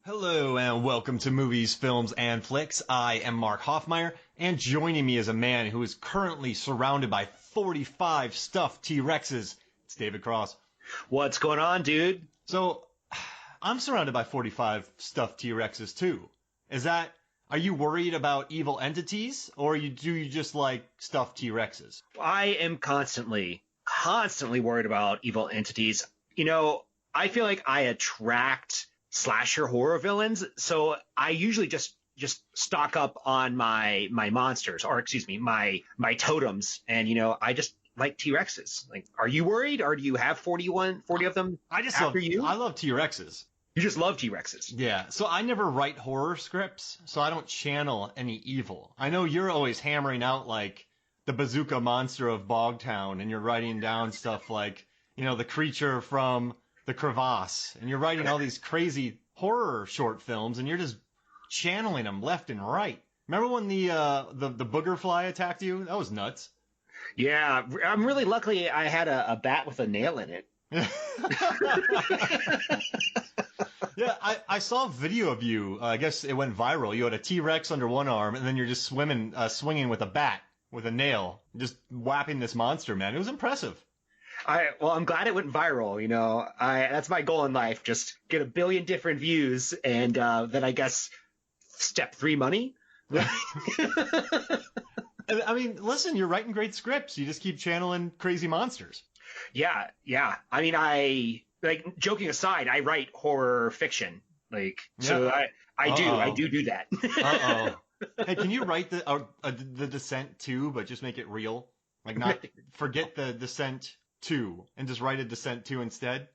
Hello and welcome to Movies, Films, and Flicks. I am Mark Hoffmeyer, and joining me is a man who is currently surrounded by 45 stuffed T-Rexes. It's David Cross. What's going on, dude? So, I'm surrounded by 45 stuffed T-Rexes too. Are you worried about evil entities, or do you just like stuffed T-Rexes? I am constantly worried about evil entities. I feel like I attract slasher horror villains, so I usually just stock up on my monsters, or excuse me, my totems, and I just like T-Rexes. Like, are you worried, or do you have 40 of them? I love T-Rexes. You just love T-Rexes. Yeah, so I never write horror scripts, so I don't channel any evil. I know you're always hammering out like the bazooka monster of Bogtown, and you're writing down stuff like, the creature from the crevasse, and you're writing all these crazy horror short films, and you're just channeling them left and right. Remember when the booger fly attacked you? That was nuts. Yeah, I'm really lucky I had a bat with a nail in it. Yeah, I saw a video of you. I guess it went viral. You had a T-Rex under one arm, and then you're just swinging with a bat with a nail, just whapping this monster, man. It was impressive. I'm glad it went viral. That's my goal in life. Just get a billion different views, and then I guess step 3 money. I mean, listen, you're writing great scripts. You just keep channeling crazy monsters. Yeah. I mean, joking aside, I write horror fiction. So I do that. Uh-oh. Hey, can you write the Descent 2, but just make it real? Like, not forget the Descent 2 and just write a Descent 2 instead?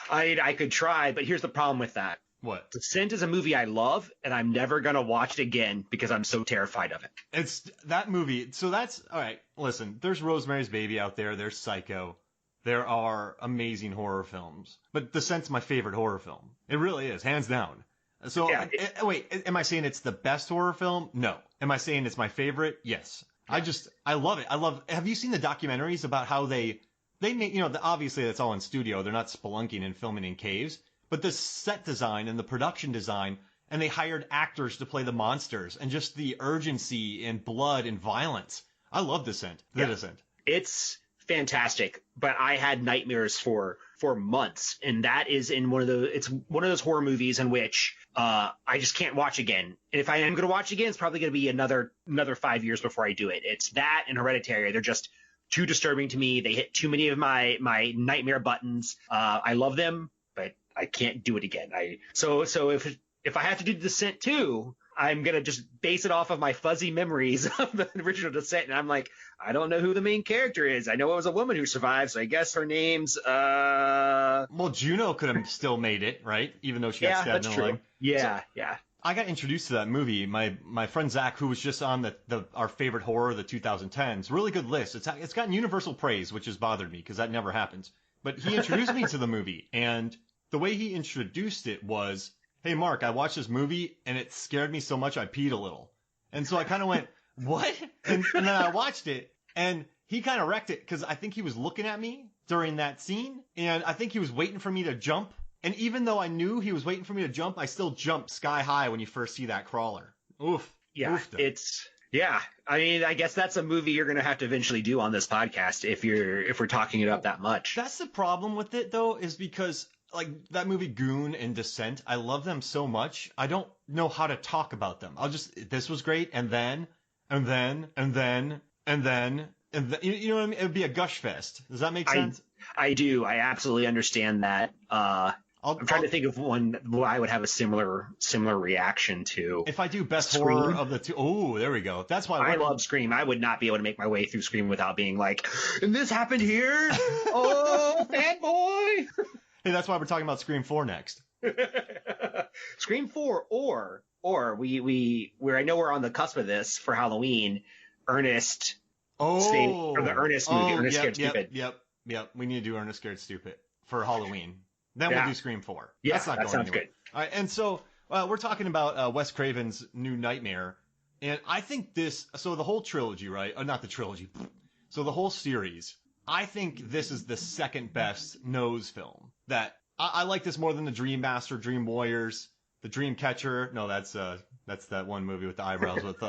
I could try, but here's the problem with that. What? Descent is a movie I love, and I'm never going to watch it again because I'm so terrified of it. It's that movie. So that's all right. Listen, there's Rosemary's Baby out there. There's Psycho. There are amazing horror films, but Descent's my favorite horror film. It really is, hands down. So, yeah, wait, am I saying it's the best horror film? No. Am I saying it's my favorite? Yes. Yeah. I love it. Have you seen the documentaries about how they make, obviously that's all in studio. They're not spelunking and filming in caves, but the set design and the production design, and they hired actors to play the monsters, and just the urgency and blood and violence. I love Descent. Descent. It's fantastic, but I had nightmares for months, and that is it's one of those horror movies in which I just can't watch again. And if I am going to watch again, it's probably going to be another 5 years before I do it. It's that and Hereditary. They're just too disturbing to me. They hit too many of my nightmare buttons. I love them, but I can't do it again. So if I have to do Descent 2, I'm going to just base it off of my fuzzy memories of the original Descent. And I'm like, I don't know who the main character is. I know it was a woman who survived, so I guess her name's... Well, Juno could have still made it, right? Even though she got stabbed in the leg. Yeah. I got introduced to that movie. My friend Zach, who was just on our favorite horror of the 2010s, really good list. It's gotten universal praise, which has bothered me because that never happens. But he introduced me to the movie, and the way he introduced it was, hey, Mark, I watched this movie, and it scared me so much I peed a little. And so I kind of went, what? And then I watched it, and he kind of wrecked it, because I think he was looking at me during that scene, and I think he was waiting for me to jump. And even though I knew he was waiting for me to jump, I still jumped sky high when you first see that crawler. Oof. Yeah, I mean, I guess that's a movie you're going to have to eventually do on this podcast if we're talking it up that much. That's the problem with it, though, is because... like that movie Goon and Descent, I love them so much. I don't know how to talk about them. This was great, and then, you know what I mean? It would be a gush fest. Does that make sense? I do. I absolutely understand that. I'm trying to think of one I would have a similar reaction to. If I do best Scream. Horror of the two, oh, there we go. That's why I love Scream. I would not be able to make my way through Scream without being like, and this happened here? Oh, fanboy! Hey, that's why we're talking about Scream 4 next. Scream 4, or where I know we're on the cusp of this for Halloween, Ernest. Oh, or the Ernest movie, Ernest Scared Stupid. Yep. We need to do Ernest Scared Stupid for Halloween. Then we'll do Scream 4. Yeah, that's not that going sounds anywhere. good. All right, and so we're talking about Wes Craven's New Nightmare, and I think so the whole trilogy, right? Not the trilogy. So the whole series, I think this is the second best Nose film. That I like this more than the Dream Master, Dream Warriors, The Dreamcatcher. No, that's that one movie with the eyebrows with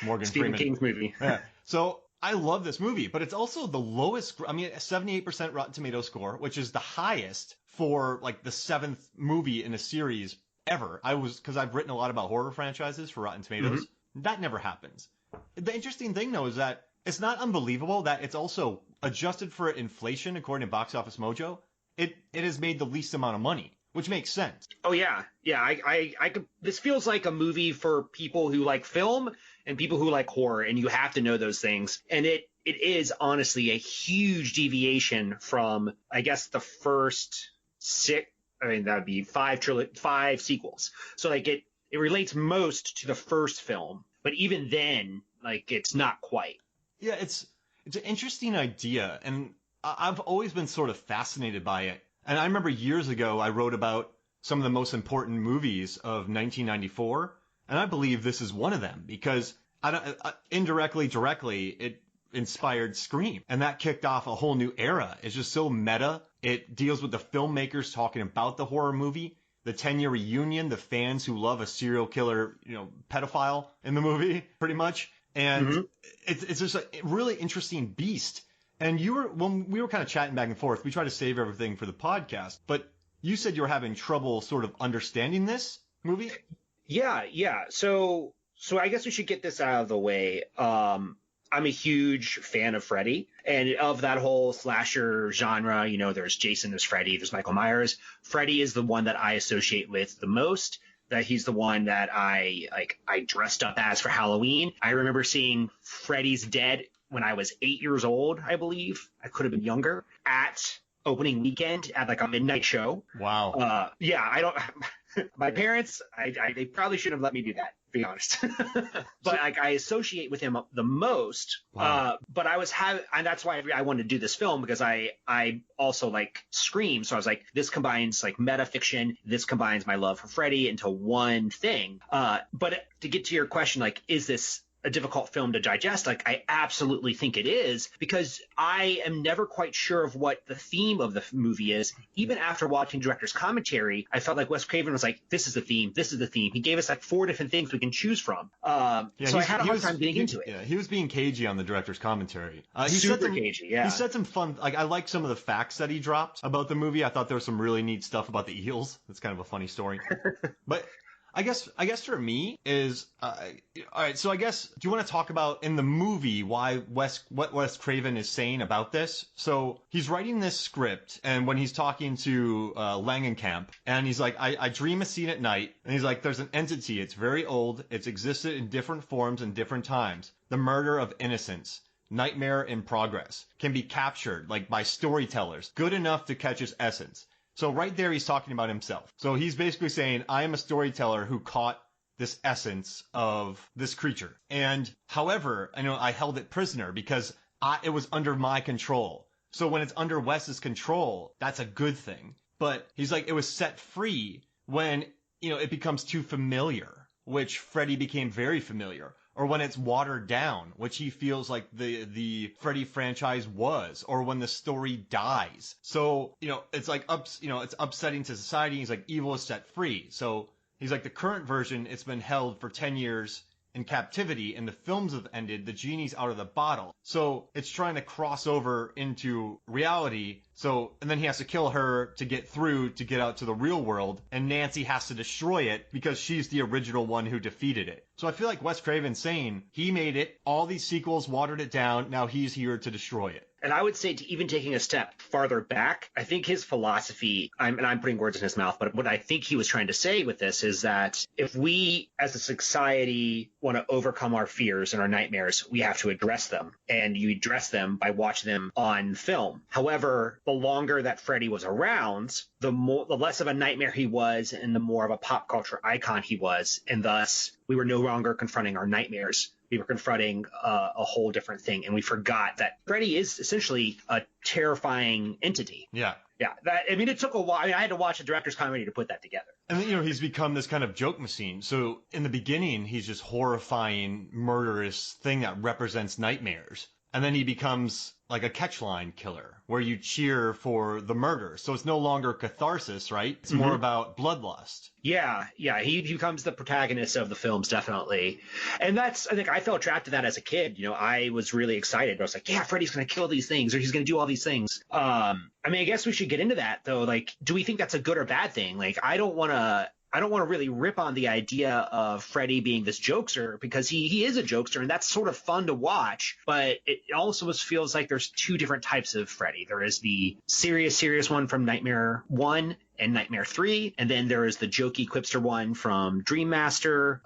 Morgan Stephen Freeman. King's movie. Yeah. So I love this movie, but it's also the lowest. I mean, 78% Rotten Tomato score, which is the highest for like the 7th movie in a series ever. Because I've written a lot about horror franchises for Rotten Tomatoes. Mm-hmm. That never happens. The interesting thing though is that it's not unbelievable that it's also adjusted for inflation according to Box Office Mojo. It has made the least amount of money, which makes sense. Oh yeah. I could, this feels like a movie for people who like film and people who like horror, and you have to know those things. And it is honestly a huge deviation from, I guess, the first 6. I mean, that would be 5 sequels. So like it relates most to the first film, but even then, like it's not quite. Yeah, it's an interesting idea, and I've always been sort of fascinated by it. And I remember years ago I wrote about some of the most important movies of 1994, and I believe this is one of them because indirectly, directly, it inspired Scream, and that kicked off a whole new era. It's just so meta. It deals with the filmmakers talking about the horror movie, the 10-year reunion, the fans who love a serial killer, pedophile in the movie, pretty much. And it's just a really interesting beast. And when we were kind of chatting back and forth, we tried to save everything for the podcast, but you said you were having trouble sort of understanding this movie? Yeah. So I guess we should get this out of the way. I'm a huge fan of Freddy, and of that whole slasher genre. There's Jason, there's Freddy, there's Michael Myers. Freddy is the one that I associate with the most. That he's the one that I dressed up as for Halloween. I remember seeing Freddy's Dead when I was 8 years old, I believe. I could have been younger, at opening weekend at like a midnight show. Wow. My parents, they probably shouldn't have let me do that, to be honest. But I associate with him the most. Wow. But and that's why I wanted to do this film, because I also like Scream. So I was like, this combines like meta fiction. This combines my love for Freddy into one thing. But to get to your question, like, is this a difficult film to digest? Like, I absolutely think it is, because I am never quite sure of what the theme of the movie is. Even after watching director's commentary, I felt like Wes Craven was like, this is the theme, this is the theme. He gave us like 4 different things we can choose from. So I had a hard time getting into it. Yeah, he was being cagey on the director's commentary. Super cagey, yeah. He said some fun, like, I like some of the facts that he dropped about the movie. I thought there was some really neat stuff about the eels. That's kind of a funny story. But I guess for me is all right. So I guess, do you want to talk about in the movie what Wes Craven is saying about this? So he's writing this script, and when he's talking to Langenkamp, and he's like, I dream a scene at night, and he's like, there's an entity. It's very old. It's existed in different forms and different times. The murder of innocence. Nightmare in progress. Can be captured like by storytellers, good enough to catch its essence. So right there, he's talking about himself. So he's basically saying, I am a storyteller who caught this essence of this creature. And however, I held it prisoner because it was under my control. So when it's under Wes's control, that's a good thing. But he's like, it was set free when, it becomes too familiar, which Freddy became very familiar. Or when it's watered down, which he feels like the Freddy franchise was, or when the story dies. So, it's like it's upsetting to society. He's like, evil is set free. So he's like, the current version, it's been held for 10 years in captivity, and the films have ended, the genie's out of the bottle. So it's trying to cross over into reality. So, and then he has to kill her to get out to the real world, and Nancy has to destroy it because she's the original one who defeated it. So I feel like Wes Craven's saying he made it, all these sequels watered it down, now he's here to destroy it. And I would say, to even taking a step farther back, I think his philosophy, and I'm putting words in his mouth, but what I think he was trying to say with this is that if we as a society want to overcome our fears and our nightmares, we have to address them. And you address them by watching them on film. However, the longer that Freddy was around, the less of a nightmare he was, and the more of a pop culture icon he was. And thus, we were no longer confronting our nightmares. We were confronting a whole different thing, and we forgot that Freddy is essentially a terrifying entity. Yeah. Yeah. It took a while. I had to watch the director's comedy to put that together. And then, he's become this kind of joke machine. So in the beginning, he's just horrifying, murderous thing that represents nightmares. And then he becomes like a catchline killer where you cheer for the murder. So it's no longer catharsis, right? It's more about bloodlust. Yeah, he becomes the protagonist of the films, definitely. And I think I felt trapped to that as a kid. I was really excited. I was like, yeah, Freddy's going to kill these things, or he's going to do all these things. I guess we should get into that, though. Like, do we think that's a good or bad thing? Like, I don't want to really rip on the idea of Freddy being this jokester, because he is a jokester, and that's sort of fun to watch. But it also feels like there's two different types of Freddy. There is the serious one from Nightmare 1 and Nightmare 3, and then there is the jokey quipster one from Dream Master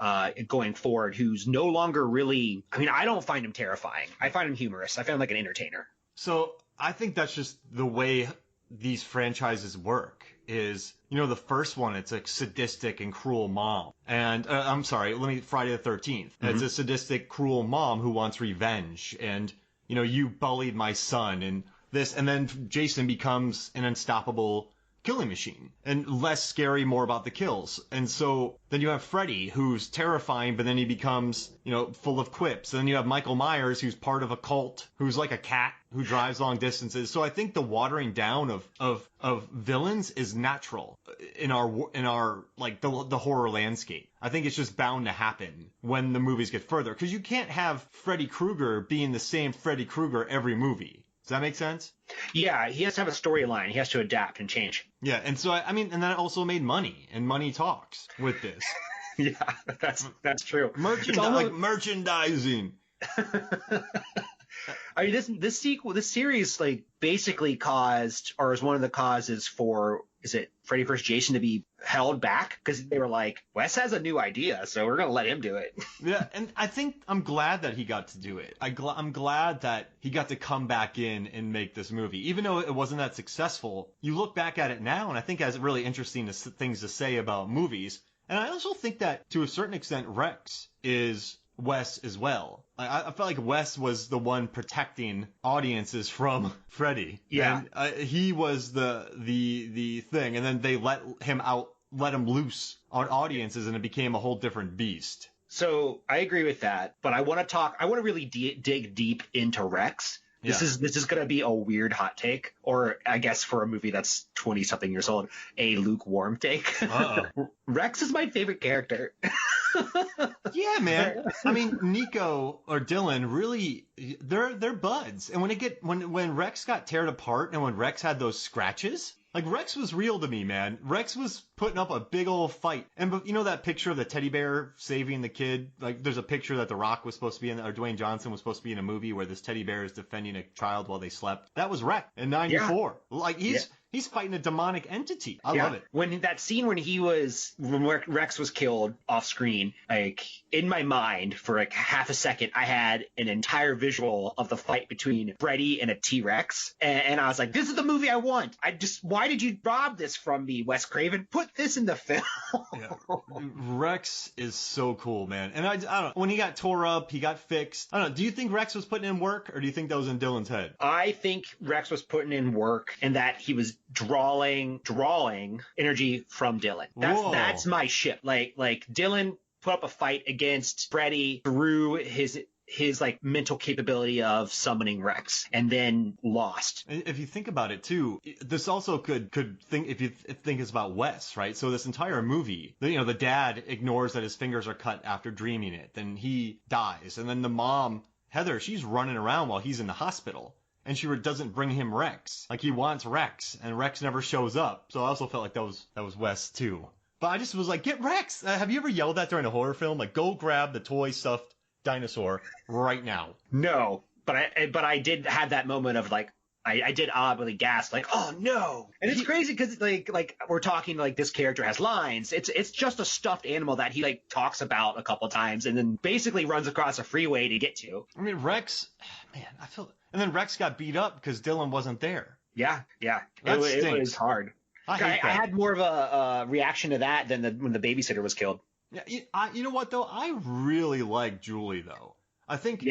going forward, who's no longer really... I don't find him terrifying. I find him humorous. I find him like an entertainer. So I think that's just the way these franchises work. Is, the first one, it's a sadistic and cruel mom. And, Friday the 13th. It's a sadistic, cruel mom who wants revenge. And, you bullied my son and this. And then Jason becomes an unstoppable killing machine and less scary, more about the kills. And so then you have Freddy, who's terrifying, but then he becomes, full of quips. And then you have Michael Myers, who's part of a cult, who's like a cat who drives long distances. So I think the watering down of villains is natural in our like the horror landscape. I think it's just bound to happen when the movies get further, because you can't have Freddy Krueger being the same Freddy Krueger every movie. Does that make sense? Yeah, he has to have a storyline. He has to adapt and change. Yeah, and so and that also made money, and money talks with this. Yeah, that's true. Merchandising. This series like basically caused, or is one of the causes for, is it Freddy vs. Jason to be held back? Because they were like, Wes has a new idea, so we're going to let him do it. Yeah, and I think I'm glad that he got to do it. I'm glad that he got to come back in and make this movie. Even though it wasn't that successful, you look back at it now, and I think it has really interesting things to say about movies. And I also think that, to a certain extent, Rex is Wes as well. I felt like Wes was the one protecting audiences from Freddy. Yeah. And he was the thing, and then they let him loose on audiences, and it became a whole different beast. So I agree with that, but I want to really dig deep into Rex. This is going to be a weird hot take, or I guess for a movie that's 20-something years old, a lukewarm take. Rex is my favorite character. Yeah, man. Nico or Dylan really, they're buds. And when Rex got teared apart and when Rex had those scratches, like, Rex was real to me, man. Rex was putting up a big old fight. And that picture of the teddy bear saving the kid? Like, there's a picture that The Rock was supposed to be in, or Dwayne Johnson was supposed to be in a movie where this teddy bear is defending a child while they slept. That was Rex in 94. Yeah. Like, he's fighting a demonic entity. I love it. When Rex was killed off screen, like, in my mind for like half a second, I had an entire visual of the fight between Freddy and a T-Rex. And I was like, this is the movie I want. Why did you rob this from me, Wes Craven? Put this in the film. Yeah. Rex is so cool, man. And I don't know, when he got tore up, he got fixed. I don't know. Do you think Rex was putting in work, or do you think that was in Dylan's head? I think Rex was putting in work, and that he was drawing energy from Dylan. That's my ship. Like Dylan put up a fight against Freddy through his like mental capability of summoning Rex, and then lost. If you think about it too, this also could think, if you think it's about Wes, right? So this entire movie, the dad ignores that his fingers are cut after dreaming it, then he dies, and then the mom, Heather, she's running around while he's in the hospital. And she doesn't bring him Rex. Like, he wants Rex, and Rex never shows up. So I also felt like that was Wes too. But I just was like, get Rex! Have you ever yelled that during a horror film? Like, go grab the toy stuffed dinosaur right now. No, but I did have that moment of like, I did audibly gasp, like, oh no! And it's crazy because like we're talking, like, this character has lines. It's just a stuffed animal that he like talks about a couple times, and then basically runs across a freeway to get to. Rex, man, I feel. And then Rex got beat up because Dylan wasn't there. Yeah. It was hard. I had more of a reaction to that than when the babysitter was killed. Yeah, you know what, though? I really like Julie, though. I think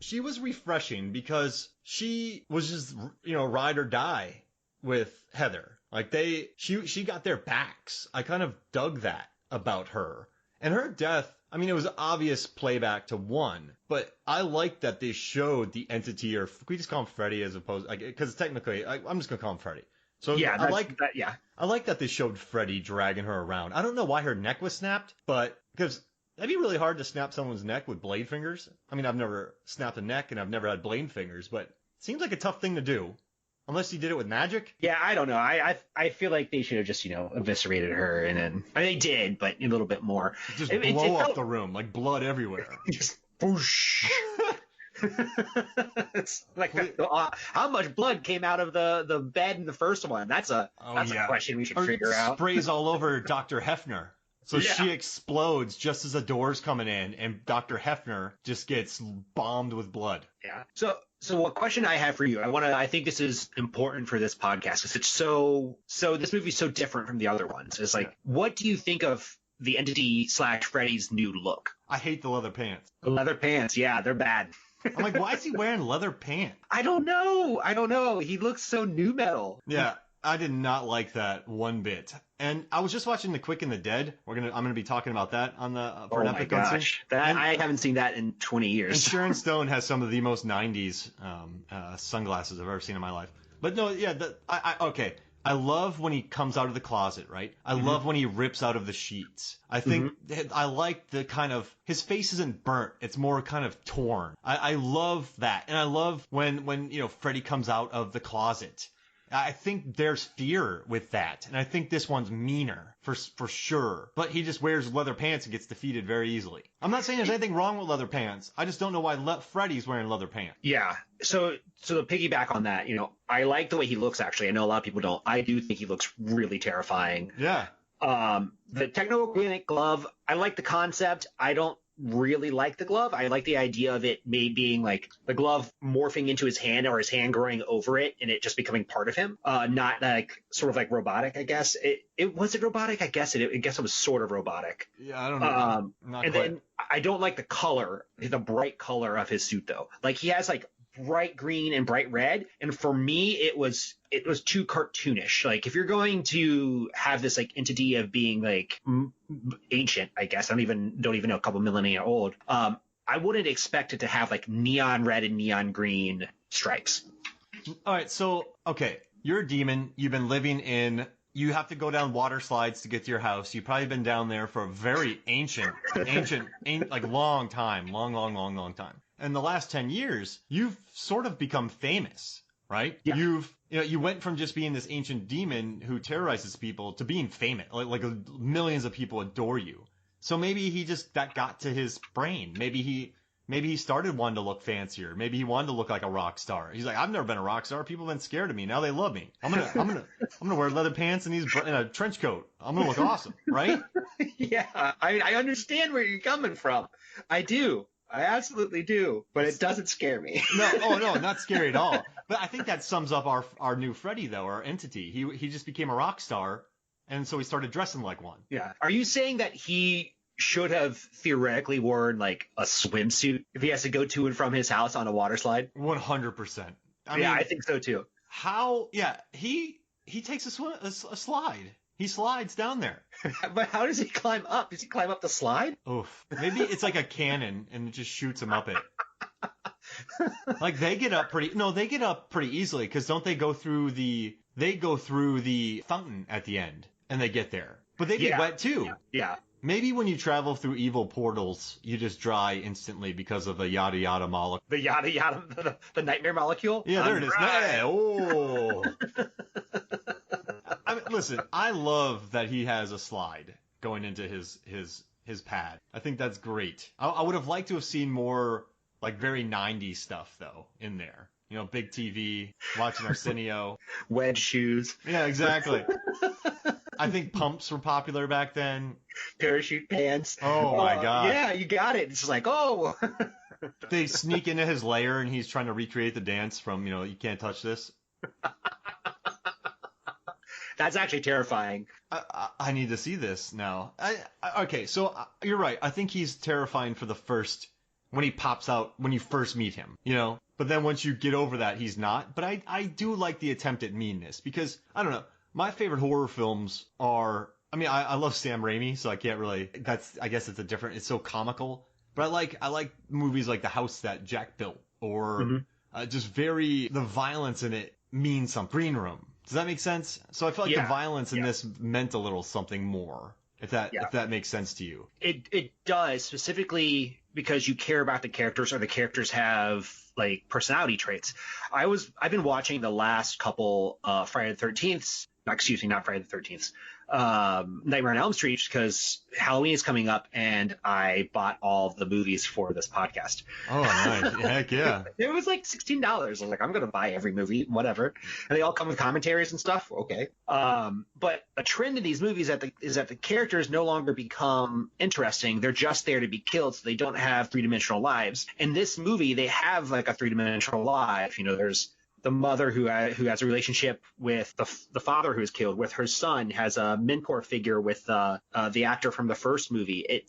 she was refreshing because she was just, ride or die with Heather. Like, she got their backs. I kind of dug that about her. And her death, I mean, it was obvious playback to one, but I like that they showed the entity, or we just call him Freddy as opposed, like, because technically, I'm just gonna call him Freddy. So Yeah, I like that. Yeah, I like that they showed Freddy dragging her around. I don't know why her neck was snapped, but because that'd be really hard to snap someone's neck with blade fingers. I mean, I've never snapped a neck and I've never had blade fingers, but it seems like a tough thing to do. Unless you did it with magic. Yeah, I don't know. I feel like they should have just eviscerated her, and then I mean, they did, but a little bit more. Just blow up the room, like blood everywhere. Just whoosh. It's like how much blood came out of the bed in the first one? That's a question we should figure out. Sprays all over Dr. Hefner. So she explodes just as the door's coming in, and Dr. Hefner just gets bombed with blood. Yeah. So what question I have for you? I think this is important for this podcast because it's so this movie's so different from the other ones. It's like, what do you think of the entity / Freddy's new look? I hate the leather pants. The leather pants, yeah, they're bad. I'm like, why is he wearing leather pants? I don't know. He looks so new metal. Yeah, I did not like that one bit. And I was just watching The Quick and the Dead. I'm gonna be talking about that on the for an episode soon. I haven't seen that in 20 years. And Sharon Stone has some of the most 90s sunglasses I've ever seen in my life. But no, yeah, okay. I love when he comes out of the closet, right? I love when he rips out of the sheets. I think I like the kind of, his face isn't burnt. It's more kind of torn. I love that. And I love when Freddy comes out of the closet. I think there's fear with that. And I think this one's meaner for sure. But he just wears leather pants and gets defeated very easily. I'm not saying there's anything wrong with leather pants. I just don't know why Freddy's wearing leather pants. Yeah. So to piggyback on that, I like the way he looks, actually. I know a lot of people don't. I do think he looks really terrifying. Yeah. The techno-organic glove, I like the concept. I don't really like the glove. I like the idea of it being like the glove morphing into his hand or his hand growing over it and it just becoming part of him. Not like sort of like robotic, I guess. It was it robotic? I guess it was sort of robotic. Yeah, I don't know. And then I don't like the color, the bright color of his suit though. Like he has like bright green and bright red, and for me it was too cartoonish. Like if you're going to have this like entity of being like ancient, I guess don't even know, a couple millennia old, I wouldn't expect it to have like neon red and neon green stripes. All right, so okay, you're a demon. You've been living in. You have to go down water slides to get to your house. You've probably been down there for a very ancient, like long time. In the last 10 years, you've sort of become famous, right? Yeah. You went from just being this ancient demon who terrorizes people to being famous. Like millions of people adore you. So maybe he just, that got to his brain. Maybe he started wanting to look fancier. Maybe he wanted to look like a rock star. He's like, I've never been a rock star. People have been scared of me. Now they love me. I'm gonna wear leather pants and a trench coat. I'm gonna look awesome, right? Yeah, I understand where you're coming from. I do. I absolutely do, but it doesn't scare me. No, not scary at all. But I think that sums up our new Freddy, though, our entity. He just became a rock star, and so he started dressing like one. Yeah. Are you saying that he should have theoretically worn like a swimsuit if he has to go to and from his house on a water slide? 100%. I think so too. How? Yeah, he takes a slide. He slides down there. But how does he climb up? Does he climb up the slide? Oof. Maybe it's like a cannon and it just shoots him up it. Like they get up pretty easily because don't they go through the fountain at the end and they get there. But they get wet too. Yeah. Maybe when you travel through evil portals, you just dry instantly because of the yada yada molecule. The yada yada, the nightmare molecule? Yeah, there it is. Oh. Listen, I love that he has a slide going into his pad. I think that's great. I would have liked to have seen more like very 90s stuff though in there. Big TV, watching Arsenio. Wedge shoes. Yeah, exactly. I think pumps were popular back then. Parachute pants. Oh my God. Yeah, you got it. It's just like, oh. They sneak into his lair and he's trying to recreate the dance from, you can't touch this. That's actually terrifying. I need to see this now. Okay, so you're right. I think he's terrifying for the first, when he pops out, when you first meet him, But then once you get over that, he's not. But I do like the attempt at meanness because, I don't know, my favorite horror films are I mean, I love Sam Raimi, so I can't really. I guess it's a different. It's so comical, but I like movies like The House That Jack Built, or just the violence in it means something. Green Room. Does that make sense? So I feel like the violence in this meant a little something more. If that makes sense to you. It does, specifically because you care about the characters, or the characters have like personality traits. I've been watching the last couple Friday the 13th. Excuse me, not Friday the 13th. Nightmare on Elm Street, because Halloween is coming up, and I bought all of the movies for this podcast. Oh, nice. Heck yeah. It was like $16. I was like, I'm going to buy every movie, whatever. And they all come with commentaries and stuff. Okay. But a trend in these movies is that the characters no longer become interesting. They're just there to be killed, so they don't have three-dimensional lives. In this movie, they have like a three-dimensional life. You know, there's the mother who has a relationship with the father who is killed, with her son, has a mentor figure with the actor from the first movie.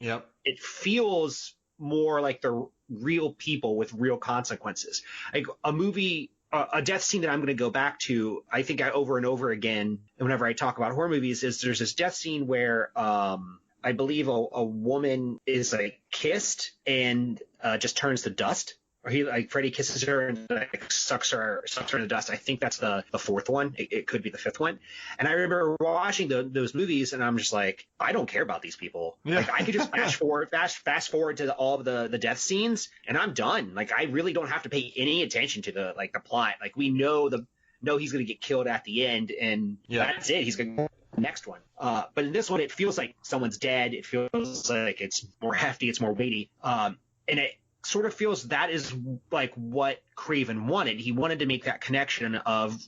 It feels more like the real people with real consequences. Like a death scene that I'm going to go back to, I think over and over again, whenever I talk about horror movies, is there's this death scene where I believe a woman is like kissed and just turns to dust. Or Freddy kisses her and like sucks her in the dust. I think that's the fourth one. It could be the fifth one. And I remember watching those movies, and I'm just like, I don't care about these people. Yeah. Like I could just fast forward to all of the death scenes, and I'm done. Like I really don't have to pay any attention to the plot. Like we know he's gonna get killed at the end, and that's it. He's gonna go to the next one. But in this one, it feels like someone's dead. It feels like it's more hefty. It's more weighty. And it sort of feels that is like what Craven wanted. He wanted to make that connection of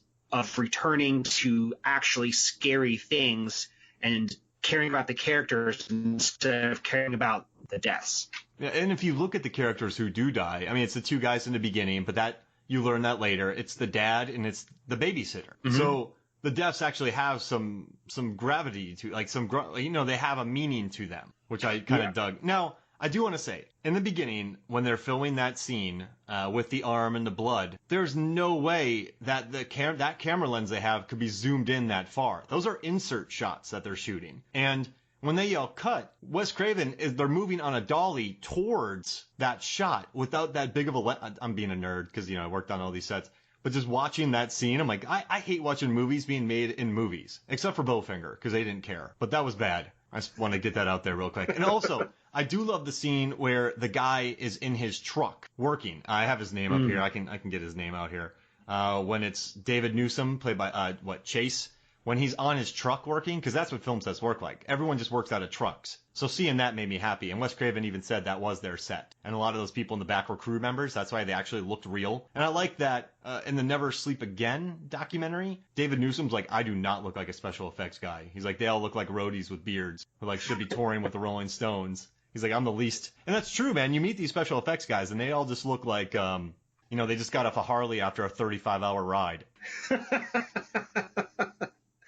returning to actually scary things and caring about the characters instead of caring about the deaths. Yeah, and if you look at the characters who do die, I mean, it's the two guys in the beginning, but that you learn that later. It's the dad and it's the babysitter. Mm-hmm. So the deaths actually have some gravity to, like they have a meaning to them, which I kind of dug. Now, I do want to say, in the beginning, when they're filming that scene with the arm and the blood, there's no way that that camera lens they have could be zoomed in that far. Those are insert shots that they're shooting. And when they yell cut, Wes Craven they're moving on a dolly towards that shot without that big of I'm being a nerd because, I worked on all these sets. But just watching that scene, I'm like, I hate watching movies being made in movies, except for Bowfinger, because they didn't care. But that was bad. I just want to get that out there real quick. And also, I do love the scene where the guy is in his truck working. I have his name up here. I can get his name out here. When it's David Newsom, played by Chase, when he's on his truck working, because that's what film sets work like. Everyone just works out of trucks. So seeing that made me happy. And Wes Craven even said that was their set. And a lot of those people in the back were crew members. That's why they actually looked real. And I like that in the Never Sleep Again documentary, David Newsom's like, I do not look like a special effects guy. He's like, they all look like roadies with beards who should be touring with the Rolling Stones. He's like, I'm the least. And that's true, man. You meet these special effects guys and they all just look like, they just got off a Harley after a 35-hour ride.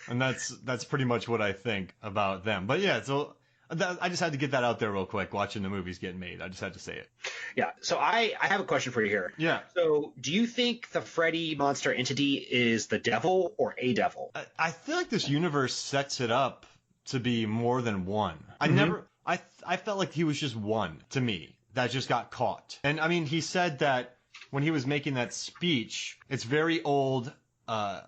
And that's pretty much what I think about them. But yeah, so I just had to get that out there real quick, watching the movies getting made. I just had to say it. Yeah. So I have a question for you here. Yeah. So do you think the Freddy monster entity is the devil or a devil? I feel like this universe sets it up to be more than one. I felt like he was just one to me that just got caught. And I mean, he said that when he was making that speech, it's very old.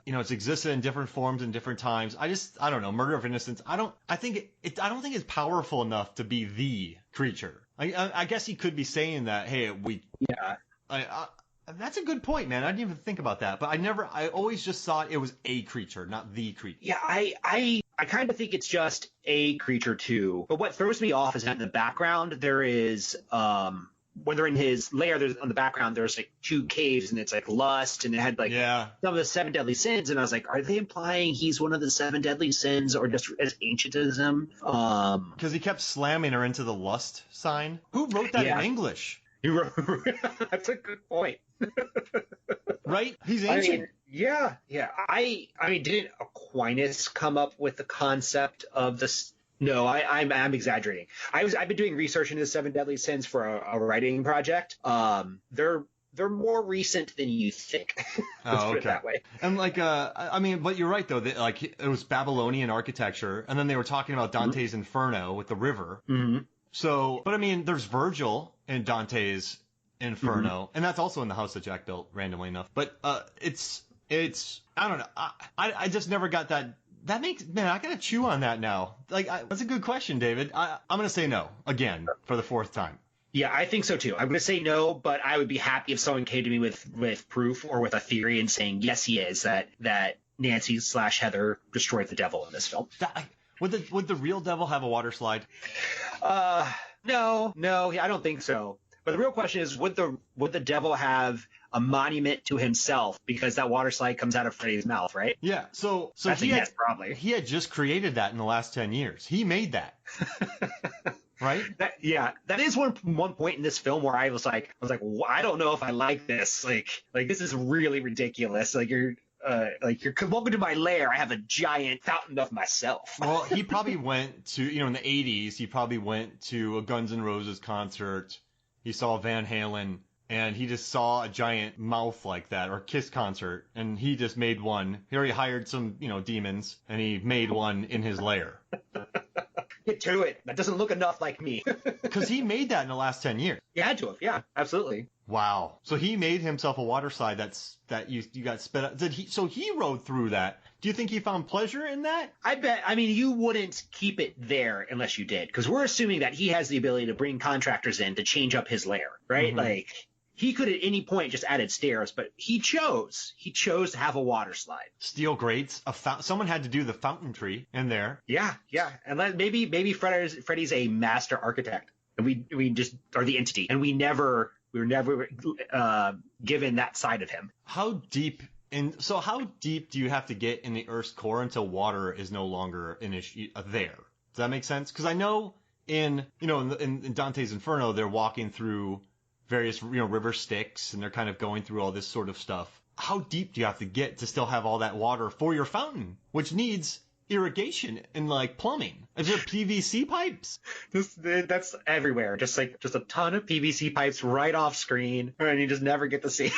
It's existed in different forms in different times. I don't know. Murder of innocence. I don't think it's powerful enough to be the creature. I guess he could be saying that, hey, that's a good point, man. I didn't even think about that. But I always just thought it was a creature, not the creature. Yeah, I kind of think it's just a creature too. But what throws me off is that in the background there is when they're in his lair, there's on the background there's like two caves and it's like lust and it had some of the 7 deadly sins, and I was like, are they implying he's one of the 7 deadly sins or just as ancient as him? Because he kept slamming her into the lust sign. Who wrote that in English? He wrote that's a good point. Right? He's ancient. Yeah. I mean, didn't Aquinas come up with the concept of this? No, I'm exaggerating. I've been doing research into the 7 deadly sins for a writing project. They're they're more recent than you think. Let's put it that way. And like, I mean, but you're right though. That, like, it was Babylonian architecture, and then they were talking about Dante's Inferno with the river. Mm-hmm. So, but I mean, there's Virgil in Dante's Inferno, and that's also in the house that Jack built randomly enough. But it's I don't know. I just never got that. That makes, man, I gotta chew on that now. Like, that's a good question, David. I'm gonna say no again for the fourth time. Yeah, I think so too. I'm gonna say no, but I would be happy if someone came to me with proof or with a theory and saying yes, he is that Nancy/Heather destroyed the devil in this film. Would the real devil have a water slide? No, I don't think so. But the real question is, would the devil have a monument to himself because that water slide comes out of Freddy's mouth, right? Yeah. So probably he had just created that in the last 10 years. He made that. Right? That is one point in this film where I was like, well, I don't know if I like this. Like this is really ridiculous. Like you're welcome to my lair. I have a giant fountain of myself. Well, he probably went to, in the 80s, he probably went to a Guns N' Roses concert. He saw Van Halen, and he just saw a giant mouth like that, or Kiss concert, and he just made one. He already hired some, demons, and he made one in his lair. Get to it. That doesn't look enough like me. Because he made that in the last 10 years. He had to have. Yeah, absolutely. Wow. So he made himself a water slide that you got spit out. So he rode through that. Do you think he found pleasure in that? I bet. I mean, you wouldn't keep it there unless you did, because we're assuming that he has the ability to bring contractors in to change up his lair, right? Mm-hmm. Like, he could at any point just added stairs, but he chose to have a water slide. Steel grates. Someone had to do the fountain tree in there. Yeah. And maybe Freddy's a master architect, and we just are the entity, and we were never given that side of him. How deep do you have to get in the Earth's core until water is no longer an issue there? Does that make sense? Because I know in Dante's Inferno, they're walking through various river Styx, and they're kind of going through all this sort of stuff. How deep do you have to get to still have all that water for your fountain, which needs irrigation and like plumbing? Is there PVC pipes? That's everywhere. Just a ton of PVC pipes right off screen, and you just never get to see.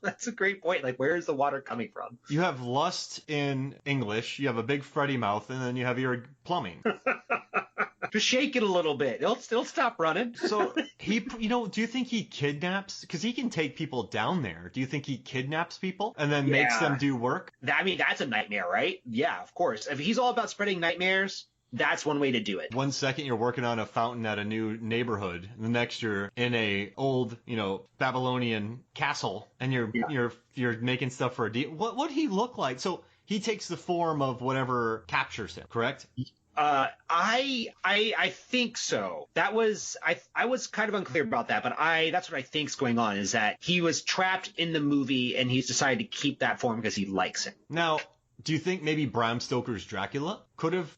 That's a great point. Like, where is the water coming from? You have lust in English, you have a big Freddy mouth, and then you have your plumbing. Just shake it a little bit. It'll stop running. So do you think he kidnaps? Because he can take people down there. Do you think he kidnaps people and then makes them do work? I mean, that's a nightmare, right? Yeah, of course. If he's all about spreading nightmares, that's one way to do it. 1 second you're working on a fountain at a new neighborhood. The next you're in a old, Babylonian castle, and you're making stuff for a deal. What would he look like? So he takes the form of whatever captures him, correct? I think so. I was kind of unclear about that, but that's what I think's going on, is that he was trapped in the movie and he's decided to keep that form because he likes it. Now, do you think maybe Bram Stoker's Dracula could have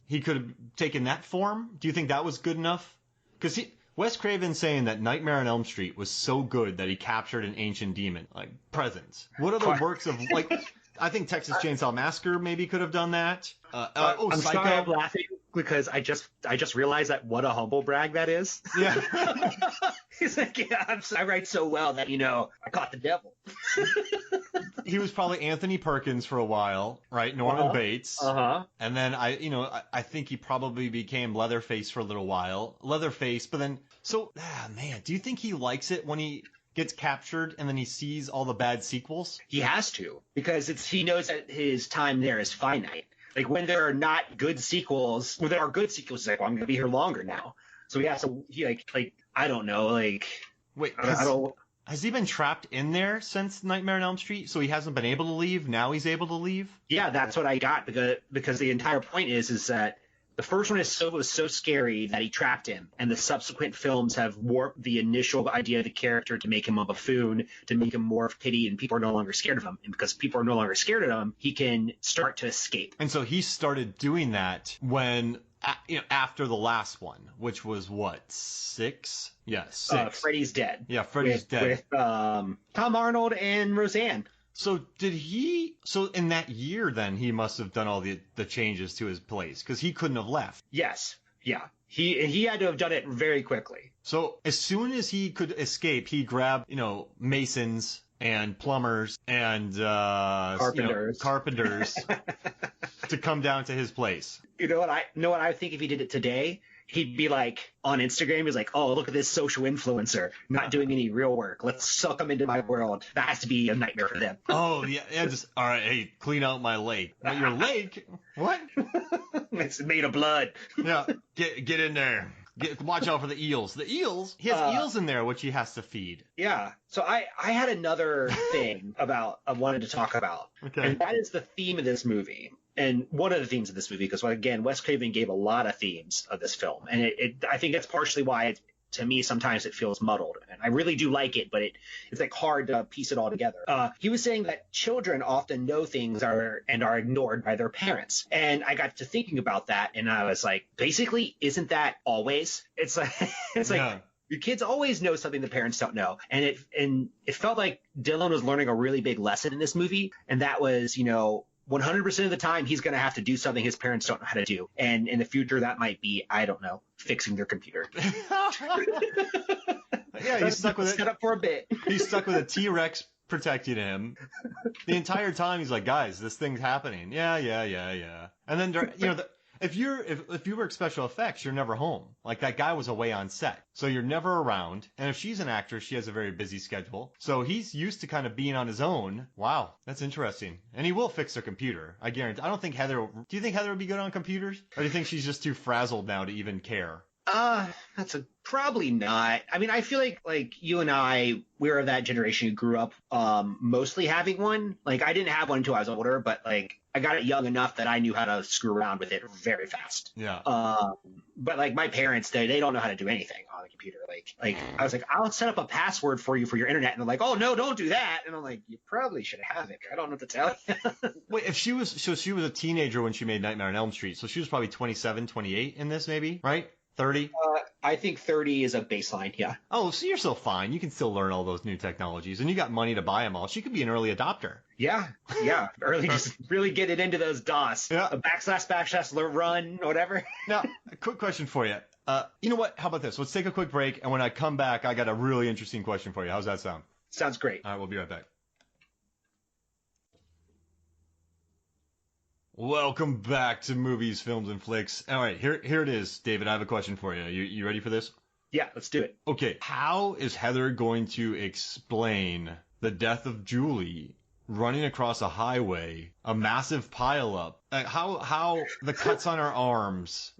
taken that form? Do you think that was good enough? Because Wes Craven saying that Nightmare on Elm Street was so good that he captured an ancient demon, like Presence. What other works of, like, I think Texas Chainsaw Massacre maybe could have done that. I'm Psycho. Sorry, I'm laughing because I just realized that what a humble brag that is. Yeah. He's like, yeah, I write so well that, I caught the devil. He was probably Anthony Perkins for a while, right? Norman Bates. Uh-huh. And then I think he probably became Leatherface for a little while. Leatherface, but then, man, do you think he likes it when he gets captured and then he sees all the bad sequels? He has to, because he knows that his time there is finite. Like, when there are not good sequels, when there are good sequels, he's like, well, I'm going to be here longer now. So I don't know, like... Wait, has he been trapped in there since Nightmare on Elm Street? So he hasn't been able to leave? Now he's able to leave? Yeah, that's what I got, because the entire point is that the first one was so scary that he trapped him, and the subsequent films have warped the initial idea of the character to make him a buffoon, to make him more of pity, and people are no longer scared of him. And because people are no longer scared of him, he can start to escape. And so he started doing that when, after the last one, which was what, 6? Yeah, 6. Freddy's Dead. Yeah, Freddy's Dead. With Tom Arnold and Roseanne. So in that year then he must have done all the changes to his place, because he couldn't have left. Yes. Yeah. He had to have done it very quickly. So as soon as he could escape, he grabbed, masons and plumbers and carpenters to come down to his place. You know what I think if he did it today, he'd be like on Instagram, he's like, oh, look at this social influencer not doing any real work. Let's suck them into my world. That has to be a nightmare for them. Oh, yeah. Just, all right, hey, clean out my lake. But your lake? What? It's made of blood. Yeah, get in there. Watch out for the eels. The eels? He has eels in there, which he has to feed. Yeah. So I had another thing I wanted to talk about. Okay. And that is the theme of this movie. And one of the themes of this movie, because again, Wes Craven gave a lot of themes of this film. And I think that's partially why to me, sometimes it feels muddled. And I really do like it, but it's like hard to piece it all together. He was saying that children often know things are ignored by their parents. And I got to thinking about that, and I was like, basically, isn't that always? It's like Yeah. Your kids always know something the parents don't know. And it felt like Dylan was learning a really big lesson in this movie. And that was, 100% of the time, he's going to have to do something his parents don't know how to do. And in the future, that might be, I don't know, fixing their computer. Yeah, he's stuck with it. Set up for a bit. He's stuck with a T-Rex protecting him. The entire time, he's like, guys, this thing's happening. Yeah. And then, if you work special effects, you're never home. Like, that guy was away on set. So you're never around. And if she's an actress, she has a very busy schedule. So he's used to kind of being on his own. Wow, that's interesting. And he will fix her computer. I guarantee. Do you think Heather would be good on computers? Or do you think she's just too frazzled now to even care? Probably not. I mean, I feel like you and I, we're of that generation who grew up mostly having one. Like, I didn't have one until I was older, but like I got it young enough that I knew how to screw around with it very fast. Yeah. But like my parents, they don't know how to do anything on the computer. Like I was like, I'll set up a password for you for your internet, and they're like, oh no, don't do that. And I'm like, you probably should have it. I don't know what to tell you. Wait, she was a teenager when she made Nightmare on Elm Street, so she was probably 27, 28 in this, maybe, right? 30? I think 30 is a baseline, yeah. Oh, so you're still fine. You can still learn all those new technologies, and you got money to buy them all. She could be an early adopter. Yeah. Early, just really get it into those DOS. Yeah. A backslash, run, whatever. Now, a quick question for you. You know what? How about this? Let's take a quick break, and when I come back, I got a really interesting question for you. How's that sound? Sounds great. All right, we'll be right back. Welcome back to Movies, Films, and Flicks. All right, here it is, David. I have a question for you. You ready for this? Yeah, let's do it. Okay, how is Heather going to explain the death of Julie running across a highway, a massive pileup? How the cuts on her arms?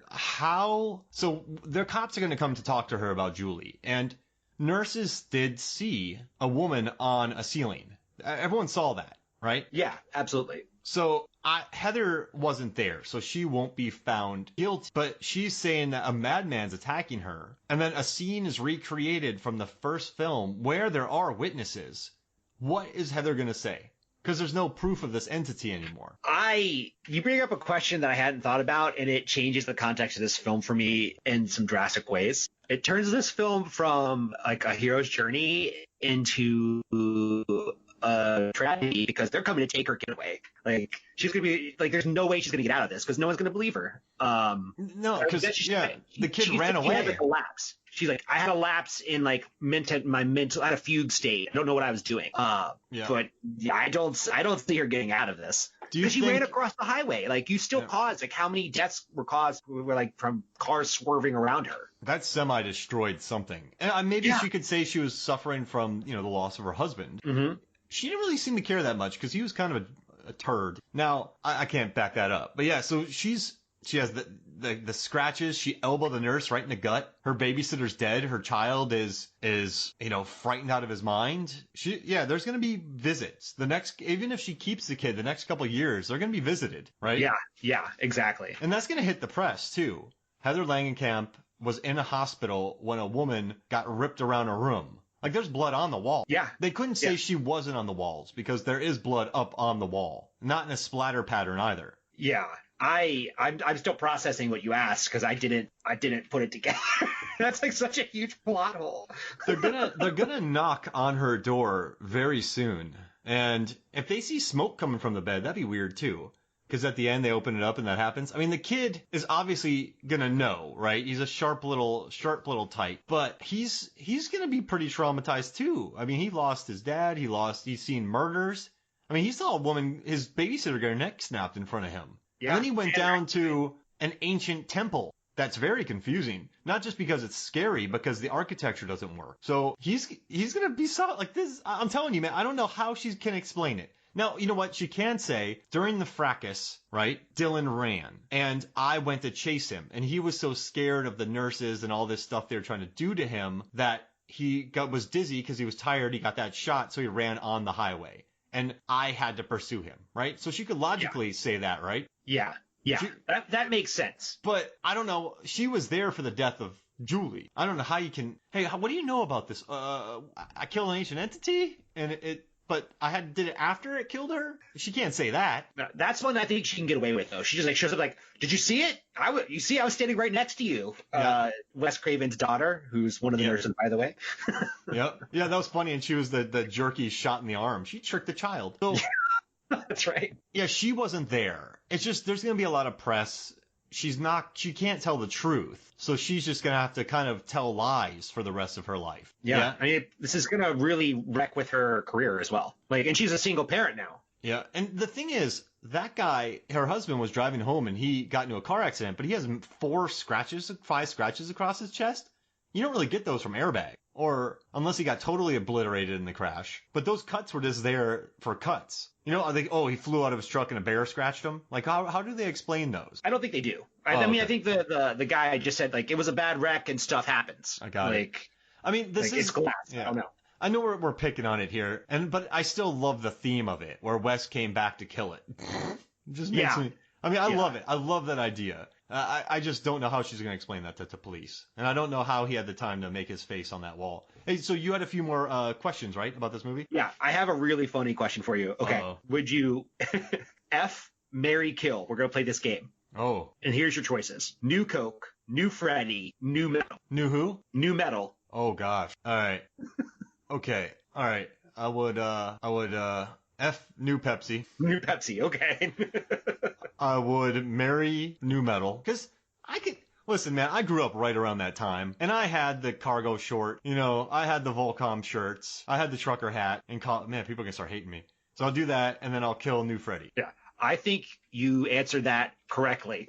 So their cops are going to come to talk to her about Julie, and nurses did see a woman on a ceiling. Everyone saw that, right? Yeah, absolutely. So Heather wasn't there, so she won't be found guilty. But she's saying that a madman's attacking her. And then a scene is recreated from the first film where there are witnesses. What is Heather going to say? Because there's no proof of this entity anymore. You bring up a question that I hadn't thought about, and it changes the context of this film for me in some drastic ways. It turns this film from like a hero's journey into a tragedy, because they're coming to take her kid away. Like, she's gonna be like, there's no way she's gonna get out of this because no one's gonna believe her. No, because the kid ran away. She had like a lapse. She's like, I had a lapse in like I had a fugue state. I don't know what I was doing. But yeah, I don't see her getting out of this. Because she ran across the highway. Like, you still caused, like, how many deaths were caused like from cars swerving around her? That semi destroyed something. And maybe she could say she was suffering from, the loss of her husband. Mm-hmm. She didn't really seem to care that much because he was kind of a turd. Now, I can't back that up. But yeah, so she has the scratches. She elbowed the nurse right in the gut. Her babysitter's dead. Her child is frightened out of his mind. There's going to be visits. Even if she keeps the kid the next couple of years, they're going to be visited, right? Yeah, exactly. And that's going to hit the press too. Heather Langenkamp was in a hospital when a woman got ripped around a room. Like, there's blood on the wall. Yeah. They couldn't say she wasn't on the walls because there is blood up on the wall. Not in a splatter pattern either. Yeah. I'm still processing what you asked because I didn't put it together. That's like such a huge plot hole. They're gonna knock on her door very soon. And if they see smoke coming from the bed, that'd be weird too. because at the end they open it up and that happens. I mean, the kid is obviously gonna know, right? He's a sharp little type, but he's gonna be pretty traumatized too. I mean, he lost his dad. He's seen murders. I mean, he saw a woman, his babysitter, get her neck snapped in front of him. Yeah. And then he went down to an ancient temple. That's very confusing. Not just because it's scary, because the architecture doesn't work. So he's gonna be like this. I'm telling you, man, I don't know how she can explain it. Now, you know what? She can say, during the fracas, right, Dylan ran, and I went to chase him, and he was so scared of the nurses and all this stuff they were trying to do to him that he was dizzy because he was tired. He got that shot, so he ran on the highway, and I had to pursue him, right? So she could logically say that, right? Yeah. Yeah, that makes sense. But I don't know. She was there for the death of Julie. I don't know how you can. Hey, what do you know about this? I killed an ancient entity, and but did it after it killed her? She can't say that. That's one I think she can get away with, though. She just like shows up like, did you see it? You see, I was standing right next to you. Yeah. Wes Craven's daughter, who's one of the nurses, by the way. Yep. Yeah, that was funny. And she was the jerky shot in the arm. She tricked the child. So. That's right. Yeah, she wasn't there. It's just there's going to be a lot of press. She can't tell the truth. So she's just going to have to kind of tell lies for the rest of her life. Yeah. I mean, this is going to really wreck with her career as well. And she's a single parent now. Yeah. And the thing is, that guy, her husband, was driving home and he got into a car accident, but he has 5 scratches across his chest. You don't really get those from airbag, or unless he got totally obliterated in the crash. But those cuts were just there for cuts. You know, he flew out of his truck and a bear scratched him. Like, how do they explain those? I don't think they do. I mean, okay. I think the guy just said, like, it was a bad wreck and stuff happens. I got it. I mean, it's glass. Yeah. I don't know. I know we're picking on it here, but I still love the theme of it, where Wes came back to kill it. It just makes me. I mean, I love it. I love that idea. I just don't know how she's going to explain that to police. And I don't know how he had the time to make his face on that wall. Hey, so you had a few more questions, right, about this movie? Yeah, I have a really funny question for you. Okay. Uh-oh. Would you F, marry, kill? We're going to play this game. Oh. And here's your choices. New Coke, New Freddy, New Metal. New who? New Metal. Oh, gosh. All right. Okay. All right. I would F, New Pepsi. New Pepsi, okay. I would marry New Metal, because listen, man, I grew up right around that time, and I had the cargo short, I had the Volcom shirts, I had the trucker hat, and man, people are going to start hating me. So I'll do that, and then I'll kill New Freddy. Yeah, I think you answered that correctly.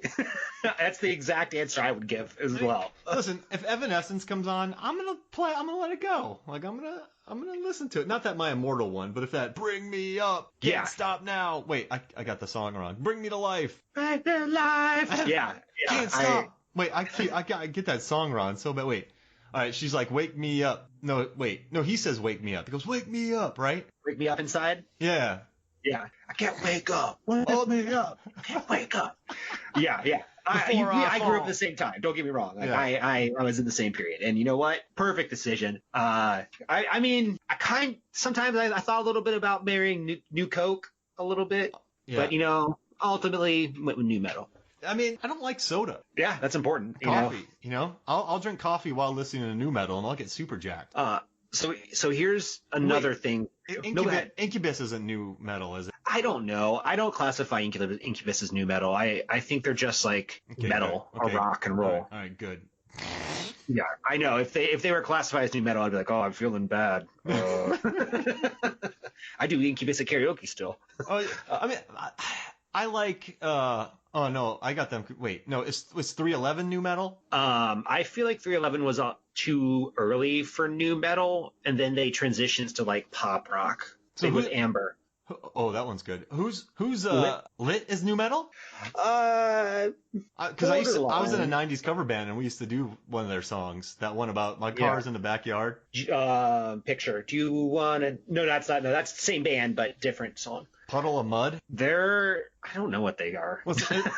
That's the exact answer I would give as well. Listen, if Evanescence comes on, I'm going to let it go. Like, I'm going to listen to it. Not that my immortal one, but if that Bring Me Up, Can't Stop Now. Wait, I got the song wrong. Bring Me to Life. Back to life. Yeah. Can't stop. Wait, I get that song wrong so bad. Wait. All right, she's like, wake me up. No, wait. No, he says wake me up. He goes, wake me up, right? Wake me up inside? Yeah. Yeah. I can't wake up. Hold me up. I can't wake up. Yeah. I grew up at the same time. Don't get me wrong. I was in the same period. And you know what? Perfect decision. I mean, sometimes I thought a little bit about marrying New Coke a little bit. Yeah. But, ultimately went with New Metal. I mean, I don't like soda. Yeah, that's important. Coffee, I'll drink coffee while listening to New Metal, and I'll get super jacked. So here's another thing. Incubus isn't New Metal, is it? I don't know. I don't classify Incubus as New Metal. I think they're just like metal or rock and roll. All right, good. Yeah, I know. If they were classified as New Metal, I'd be like, oh, I'm feeling bad. I do Incubus at karaoke still. I mean, I like. Oh no, I got them. Wait, no, was 311 New Metal? I feel like 311 was too early for New Metal, and then they transitioned to like pop rock. So with Amber. Oh, that one's good. Who's Lit is New Metal? Because I was in a 90s cover band, and we used to do one of their songs. That one about my cars in the backyard. Picture. Do you want to? No, that's not. No, that's the same band, but different song. Puddle of Mud? I don't know what they are.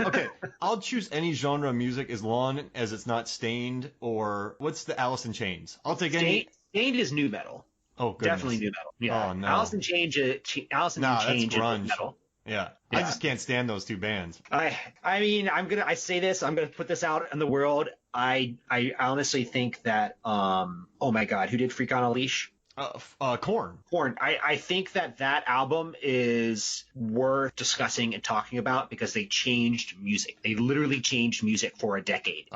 Okay, I'll choose any genre of music as long as it's not Stained or what's the Alice in Chains. I'll take any. Stained is New Metal. Oh, goodness. Definitely New Metal. Yeah. Oh, no. Alice in Chains is grunge. metal. Yeah. I just can't stand those two bands. I mean, I say this, I'm gonna put this out in the world. I honestly think that oh my God, who did Freak on a Leash? Corn. Corn. I think that album is worth discussing and talking about because they changed music. They literally changed music for a decade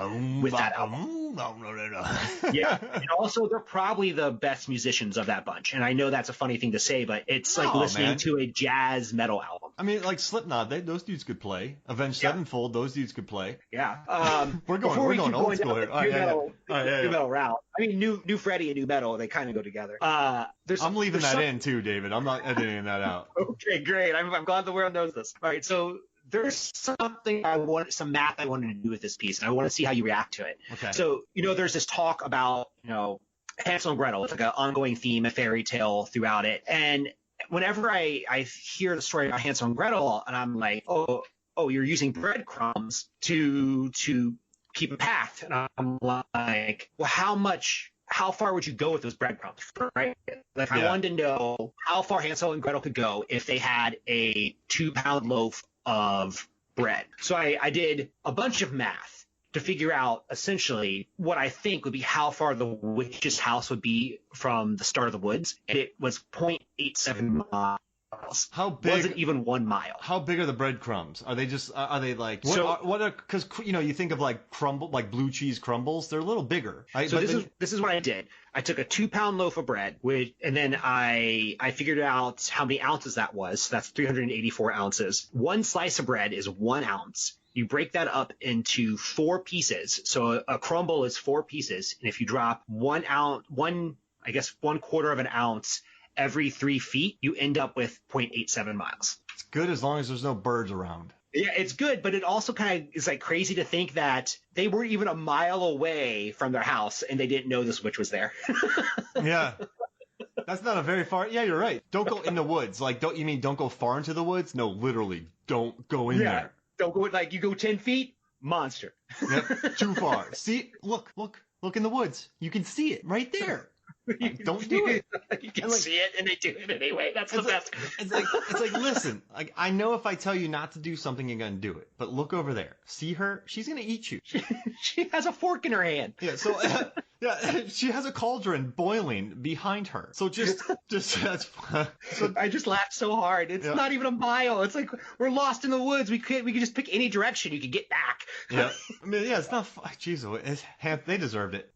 with that album. Yeah, and also they're probably the best musicians of that bunch. And I know that's a funny thing to say, but it's like listening to a jazz metal album. I mean, like Slipknot, those dudes could play. Avenged Sevenfold, those dudes could play. Yeah. We're going old school here. New metal route. I mean, new Freddie and new metal, they kind of go together. I'm leaving that in too, David. I'm not editing that out. Okay, great. I'm glad the world knows this. All right, so there's some math I wanted to do with this piece, and I want to see how you react to it. Okay. So, there's this talk about, Hansel and Gretel. It's like an ongoing theme, a fairy tale throughout it. And whenever I hear the story about Hansel and Gretel, and I'm like, oh, you're using breadcrumbs to keep a path. And I'm like, well, how far would you go with those breadcrumbs, right? Like, I wanted to know how far Hansel and Gretel could go if they had a 2-pound loaf of bread. So I did a bunch of math to figure out essentially what I think would be how far the witch's house would be from the start of the woods. And it was 0.87 miles. How big? Wasn't even 1 mile. How big are the breadcrumbs? Are they just? Are they like? Because you think of like blue cheese crumbles. They're a little bigger. Right? So this is what I did. I took a 2-pound loaf of bread, and then I figured out how many ounces that was. So that's 384 ounces. One slice of bread is 1 ounce. You break that up into 4 pieces. So a crumble is 4 pieces, and if you drop 1 quarter of an ounce every 3 feet, you end up with 0.87 miles. It's good as long as there's no birds around. Yeah, it's good, but it also kind of is like crazy to think that they were even a mile away from their house and they didn't know this witch was there. Yeah. That's not a very far. Yeah, you're right. Don't go in the woods. Like, don't go far into the woods? No, literally, don't go in there. Don't go, like, you go 10 feet, monster. Yep, too far. See, look in the woods. You can see it right there. Don't do it. You can see it, and they do it anyway. That's the best. It's like, listen, like, I know if I tell you not to do something, you're gonna do it. But look over there. See her? She's gonna eat you. She has a fork in her hand. Yeah. So, she has a cauldron boiling behind her. So just that's. So, I just laughed so hard. It's not even a mile. It's like we're lost in the woods. We could just pick any direction. You could get back. Yeah. I mean, it's not. Jeez, they deserved it.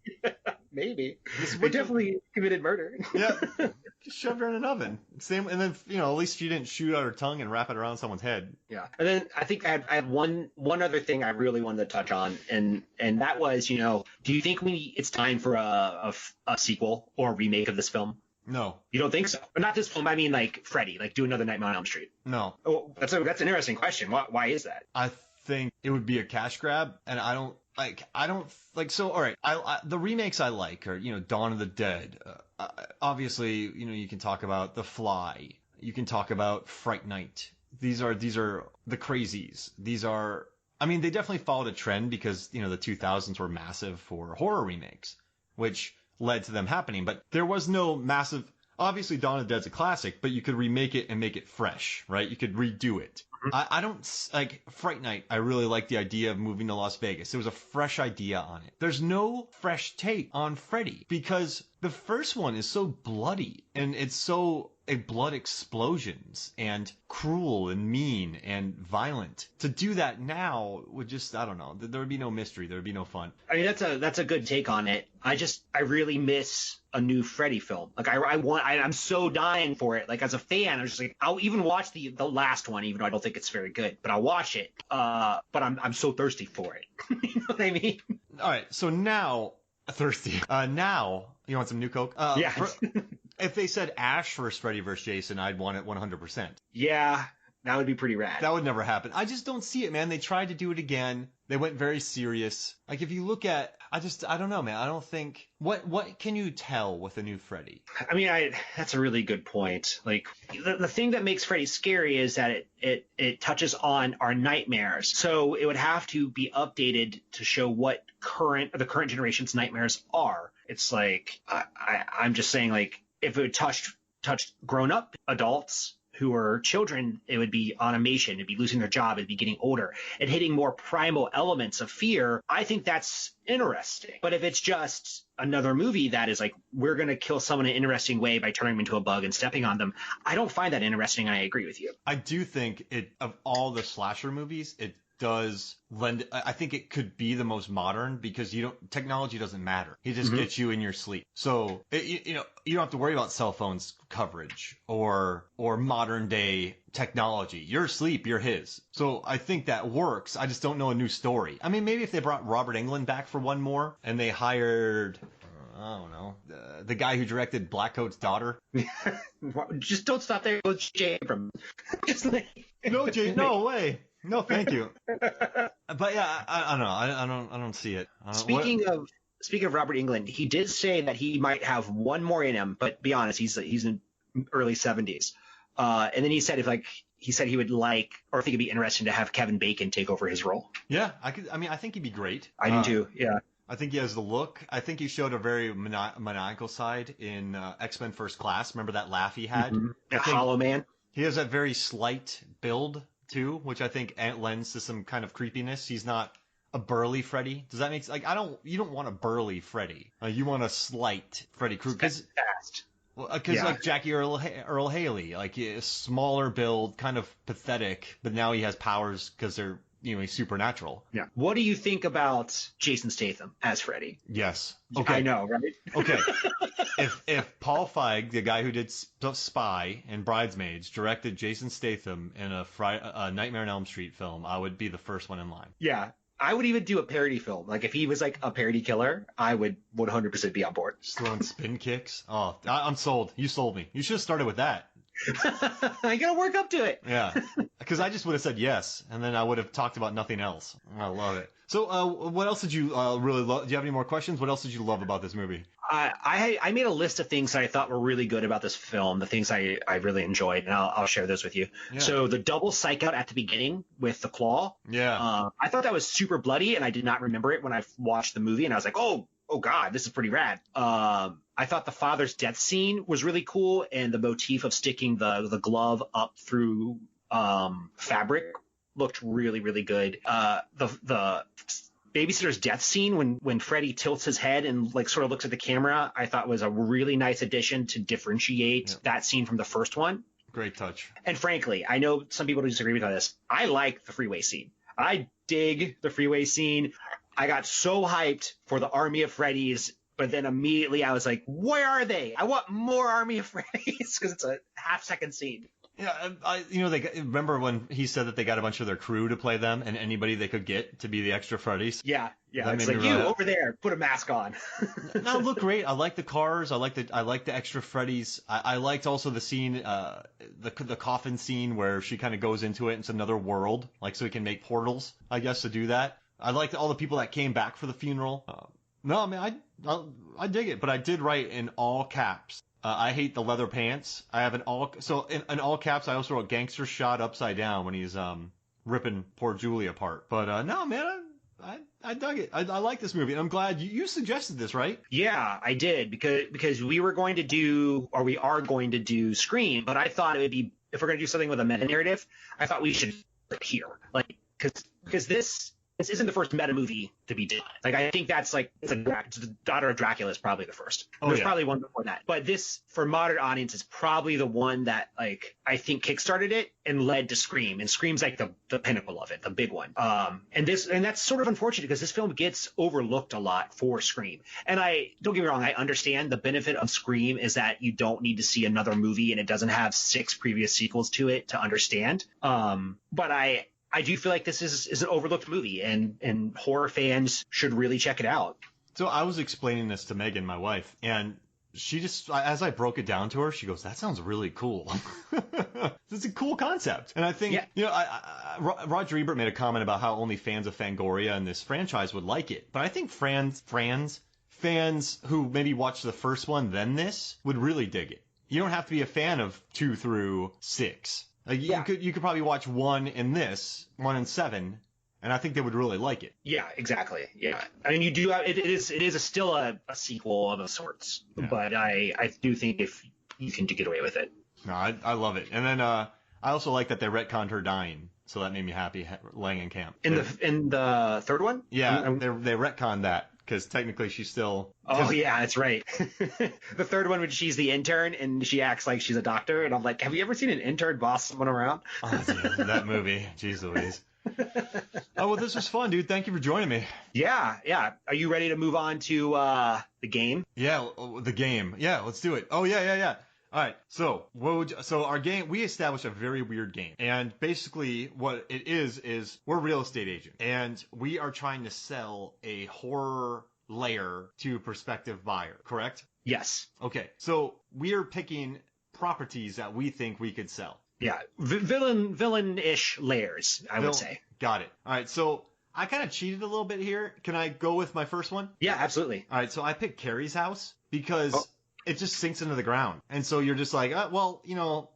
Maybe. They definitely committed murder. Yeah. Just shoved her in an oven. Same, and then at least she didn't shoot out her tongue and wrap it around someone's head. Yeah. And then I think I had one other thing I really wanted to touch on, and that was, do you think it's time for a sequel or a remake of this film? No. You don't think so? But not this film. I mean, like Freddy, like do another Nightmare on Elm Street. No. Oh, that's an interesting question. Why is that? I think it would be a cash grab, and I don't. So all right, the remakes I like are, Dawn of the Dead. Obviously, you can talk about The Fly. You can talk about Fright Night. These are the crazies. These are, I mean, they definitely followed a trend because, the 2000s were massive for horror remakes, which led to them happening. But there was no massive, obviously Dawn of the Dead's a classic, but you could remake it and make it fresh, right? You could redo it. I don't like Fright Night. I really like the idea of moving to Las Vegas. There was a fresh idea on it. There's no fresh take on Freddy because the first one is so bloody and it's so blood explosions and cruel and mean and violent. To do that now would just, I don't know, there would be no mystery. There would be no fun. I mean, that's a good take on it. I really miss a new Freddy film. Like I'm so dying for it. Like as a fan, I was just like, I'll even watch the last one, even though I don't think it's very good, but I'll watch it. But I'm so thirsty for it. You know what I mean? All right. So now thirsty. Now you want some new Coke? Yeah. If they said Ash versus Freddy versus Jason, I'd want it 100%. Yeah, that would be pretty rad. That would never happen. I just don't see it, man. They tried to do it again. They went very serious. Like, if you look at, I don't know, man. I don't think, what can you tell with a new Freddy? I mean, that's a really good point. Like, the thing that makes Freddy scary is that it touches on our nightmares. So it would have to be updated to show what the current generation's nightmares are. It's like, I'm just saying, like, if it touched grown-up adults who are children, it would be automation, it'd be losing their job, it'd be getting older, and hitting more primal elements of fear. I think that's interesting. But if it's just another movie that is like, we're going to kill someone in an interesting way by turning them into a bug and stepping on them, I don't find that interesting. I agree with you. I do think of all the slasher movies, it does lend. I think it could be the most modern because technology doesn't matter. It just gets you in your sleep. So you don't have to worry about cell phones coverage or modern day technology. You're asleep, you're his. So I think that works. I just don't know a new story. I mean, maybe if they brought Robert Englund back for one more and they hired, I don't know, the guy who directed Black Coat's Daughter. Just don't stop there. Go J. Abrams. No way. No, thank you. But yeah, I don't know. I don't see it. Speaking of Robert Englund, he did say that he might have one more in him, but be honest, he's in early 70s. And then he said he would like, or think it'd be interesting to have Kevin Bacon take over his role. Yeah, I think he'd be great. I do too. Yeah. I think he has the look. I think he showed a very maniacal side in X-Men First Class. Remember that laugh he had? Mm-hmm. Hollow Man. He has that very slight build too, which I think lends to some kind of creepiness. He's not a burly Freddy. Does that make sense? Like, you don't want a burly Freddy. You want a slight Freddy Krueger. Fast. Because like Jackie Earl Haley, like a smaller build, kind of pathetic, but now he has powers because they're he's supernatural. Yeah. What do you think about Jason Statham as Freddy? Yes. Okay. I know, right? Okay. If Paul Feig, the guy who did Spy and Bridesmaids, directed Jason Statham in a Nightmare on Elm Street film, I would be the first one in line. Yeah. I would even do a parody film. Like if he was like a parody killer, I would 100% be on board. Just throwing spin kicks. Oh, I'm sold. You sold me. You should have started with that. I gotta work up to it. Yeah, because I just would have said yes, and then I would have talked about nothing else. I love it. So, what else did you really love? Do you have any more questions? What else did you love about this movie? I made a list of things that I thought were really good about this film, the things I really enjoyed, and I'll share those with you. Yeah. So the double psych out at the beginning with the claw. Yeah. I thought that was super bloody, and I did not remember it when I watched the movie, and I was like, oh God, this is pretty rad. I thought the father's death scene was really cool, and the motif of sticking the glove up through fabric looked really, really good. The babysitter's death scene when Freddy tilts his head and like sort of looks at the camera, I thought was a really nice addition to differentiate that scene from the first one. Great touch. And frankly, I know some people disagree with this. I like the freeway scene. I dig the freeway scene. I got so hyped for the Army of Freddys, but then immediately I was like, where are they? I want more Army of Freddys because it's a half-second scene. Yeah, remember when he said that they got a bunch of their crew to play them and anybody they could get to be the extra Freddys? Yeah. It's like, you over there, put a mask on. No, look great. I like the cars. I like the extra Freddys. I liked also the scene, the coffin scene where she kind of goes into it. It's another world, like so we can make portals, I guess, to do that. I liked all the people that came back for the funeral. No, I mean, I dig it, but I did write in all caps. I hate the leather pants. I have in all caps. I also wrote gangster shot upside down when he's ripping poor Julie apart. But no, man, I dug it. I like this movie. And I'm glad you suggested this, right? Yeah, I did because we are going to do Scream, but I thought it would be, if we're going to do something with a meta narrative, I thought we should here, like because this isn't the first meta movie to be done. Like, I think that's like, it's the Daughter of Dracula is probably the first. There's probably one before that. But this, for modern audience, is probably the one that, like, I think kickstarted it and led to Scream. And Scream's like the pinnacle of it, the big one. And that's sort of unfortunate because this film gets overlooked a lot for Scream. And don't get me wrong, I understand the benefit of Scream is that you don't need to see another movie and it doesn't have 6 previous sequels to it to understand. But I do feel like this is an overlooked movie, and horror fans should really check it out. So I was explaining this to Megan, my wife, and she just, as I broke it down to her, she goes, that sounds really cool. It's a cool concept. And I think, Roger Ebert made a comment about how only fans of Fangoria and this franchise would like it. But I think fans who maybe watched the first one, then this, would really dig it. You don't have to be a fan of 2 through 6. You could probably watch 1 and 7, and I think they would really like it. Yeah, exactly. Yeah, I mean, you do have, it is still a sequel of sorts, but I do think if you can get away with it. No, I love it. And then I also like that they retconned her dying, so that made me happy laying in camp. In the third one? Yeah, they retconned that because technically she's still. Oh yeah, that's right. The third one when she's the intern and she acts like she's a doctor, and I'm like, have you ever seen an intern boss someone around? Oh, dude, that movie, jeez Louise. Oh well, this was fun, dude. Thank you for joining me. Yeah. Are you ready to move on to the game? Yeah, the game. Yeah, let's do it. Oh yeah. All right, so our game, we established a very weird game, and basically what it is we're real estate agents, and we are trying to sell a horror lair to a prospective buyer, correct? Yes. Okay, so we are picking properties that we think we could sell. Yeah, villain-ish lairs, I would say. Got it. All right, so I kind of cheated a little bit here. Can I go with my first one? Yeah, absolutely. All right, so I picked Carrie's house because it just sinks into the ground. And so you're just like, well, you know,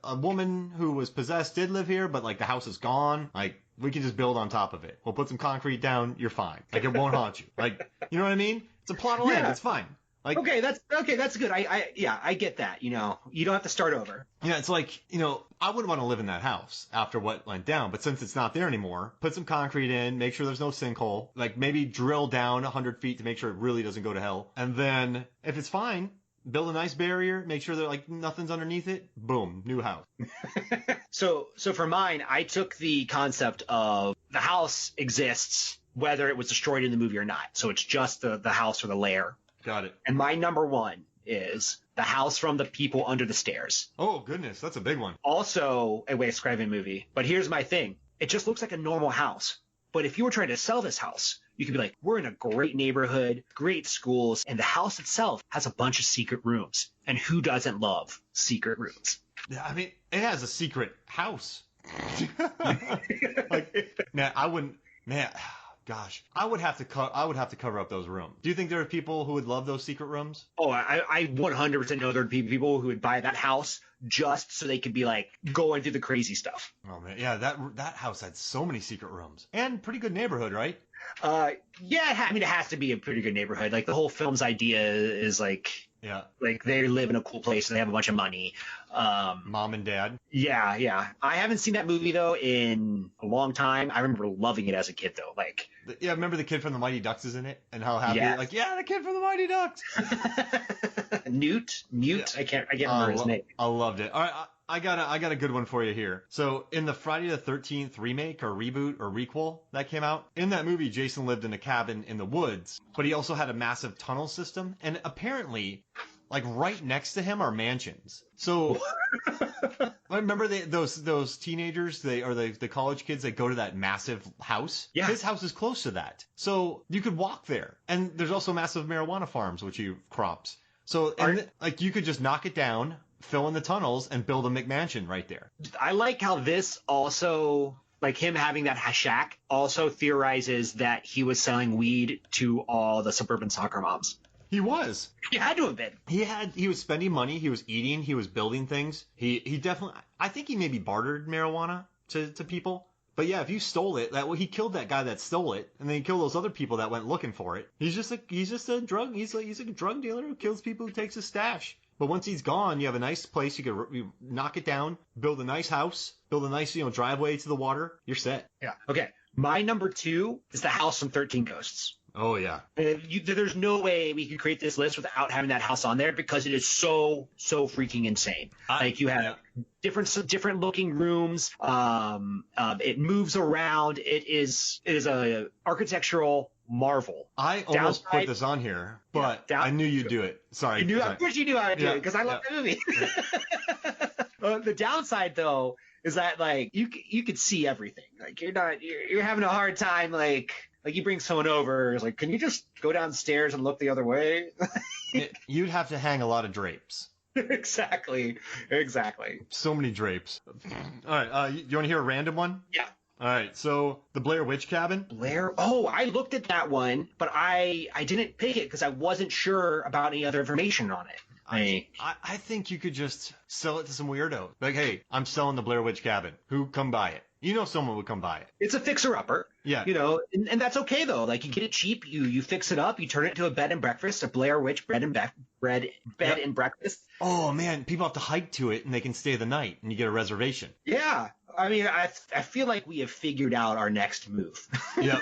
a woman who was possessed did live here, but like the house is gone. Like we can just build on top of it. We'll put some concrete down. You're fine. Like it won't haunt you. Like, you know what I mean? It's a plot of land. Yeah. It's fine. Like, that's good. I get that. You know, you don't have to start over. Yeah, it's like, you know, I wouldn't want to live in that house after what went down, but since it's not there anymore, put some concrete in, make sure there's no sinkhole, like maybe drill down 100 feet to make sure it really doesn't go to hell. And then if it's fine, build a nice barrier, make sure that like nothing's underneath it. Boom, new house. So for mine, I took the concept of the house exists whether it was destroyed in the movie or not. So it's just the house or the lair. Got it. And my number one is The House from the People Under the Stairs. Oh, goodness. That's a big one. Also a Wes Craven movie. But here's my thing. It just looks like a normal house. But if you were trying to sell this house, you could be like, we're in a great neighborhood, great schools, and the house itself has a bunch of secret rooms. And who doesn't love secret rooms? Yeah, I mean, it has a secret house. Like, man, I wouldn't, man. Gosh, I would have to cover up those rooms. Do you think there are people who would love those secret rooms? Oh, I 100% know there'd be people who would buy that house just so they could be like going through the crazy stuff. Oh man, yeah, that house had so many secret rooms and pretty good neighborhood, right? Yeah, I mean it has to be a pretty good neighborhood. Like the whole film's idea is like, yeah, like they live in a cool place and they have a bunch of money. Mom and dad. Yeah. I haven't seen that movie though in a long time. I remember loving it as a kid though. Like, yeah, remember the kid from the Mighty Ducks is in it and how happy, yes. Like, yeah, the kid from the Mighty Ducks. Newt. Yeah. I can't remember his name. I loved it. All right, I got a good one for you here. So in the Friday the 13th remake or reboot or requel that came out, in that movie, Jason lived in a cabin in the woods, but he also had a massive tunnel system, and apparently, like right next to him are mansions. So I remember those teenagers, the college kids that go to that massive house. Yeah. His house is close to that, so you could walk there. And there's also massive marijuana farms, which he crops. So like you could just knock it down, fill in the tunnels, and build a McMansion right there. I like how this also, like him having that shack, also theorizes that he was selling weed to all the suburban soccer moms. He was. He had to have been. He was spending money. He was eating. He was building things. He definitely. I think he maybe bartered marijuana to people. But yeah, if you stole it, he killed that guy that stole it, and then he killed those other people that went looking for it. He's just a drug. He's a drug dealer who kills people who takes his stash. But once he's gone, you have a nice place. You knock it down, build a nice house, build a nice driveway to the water. You're set. Yeah. Okay. My number 2 is The House from 13 Ghosts. Oh yeah. There's no way we could create this list without having that house on there because it is so freaking insane. Like you have different looking rooms. It moves around. It is a architectural marvel. I almost put this on here, but I knew you'd do it. Sorry. Of course you knew I would do it because I love the movie. The downside though is that like you could see everything. Like you're having a hard time like you bring someone over, it's like, can you just go downstairs and look the other way? You'd have to hang a lot of drapes. Exactly. So many drapes. All right, you want to hear a random one? Yeah. All right, so the Blair Witch Cabin. Oh, I looked at that one, but I didn't pick it because I wasn't sure about any other information on it. I think you could just sell it to some weirdo. Like, hey, I'm selling the Blair Witch Cabin. Who come buy it? You know someone would come buy it. It's a fixer-upper. Yeah. You know, and that's okay, though. Like, you get it cheap, you fix it up, you turn it into a bed and breakfast, a Blair Witch bed and breakfast. Oh, man, people have to hike to it, and they can stay the night, and you get a reservation. Yeah. I mean, I feel like we have figured out our next move. Yeah.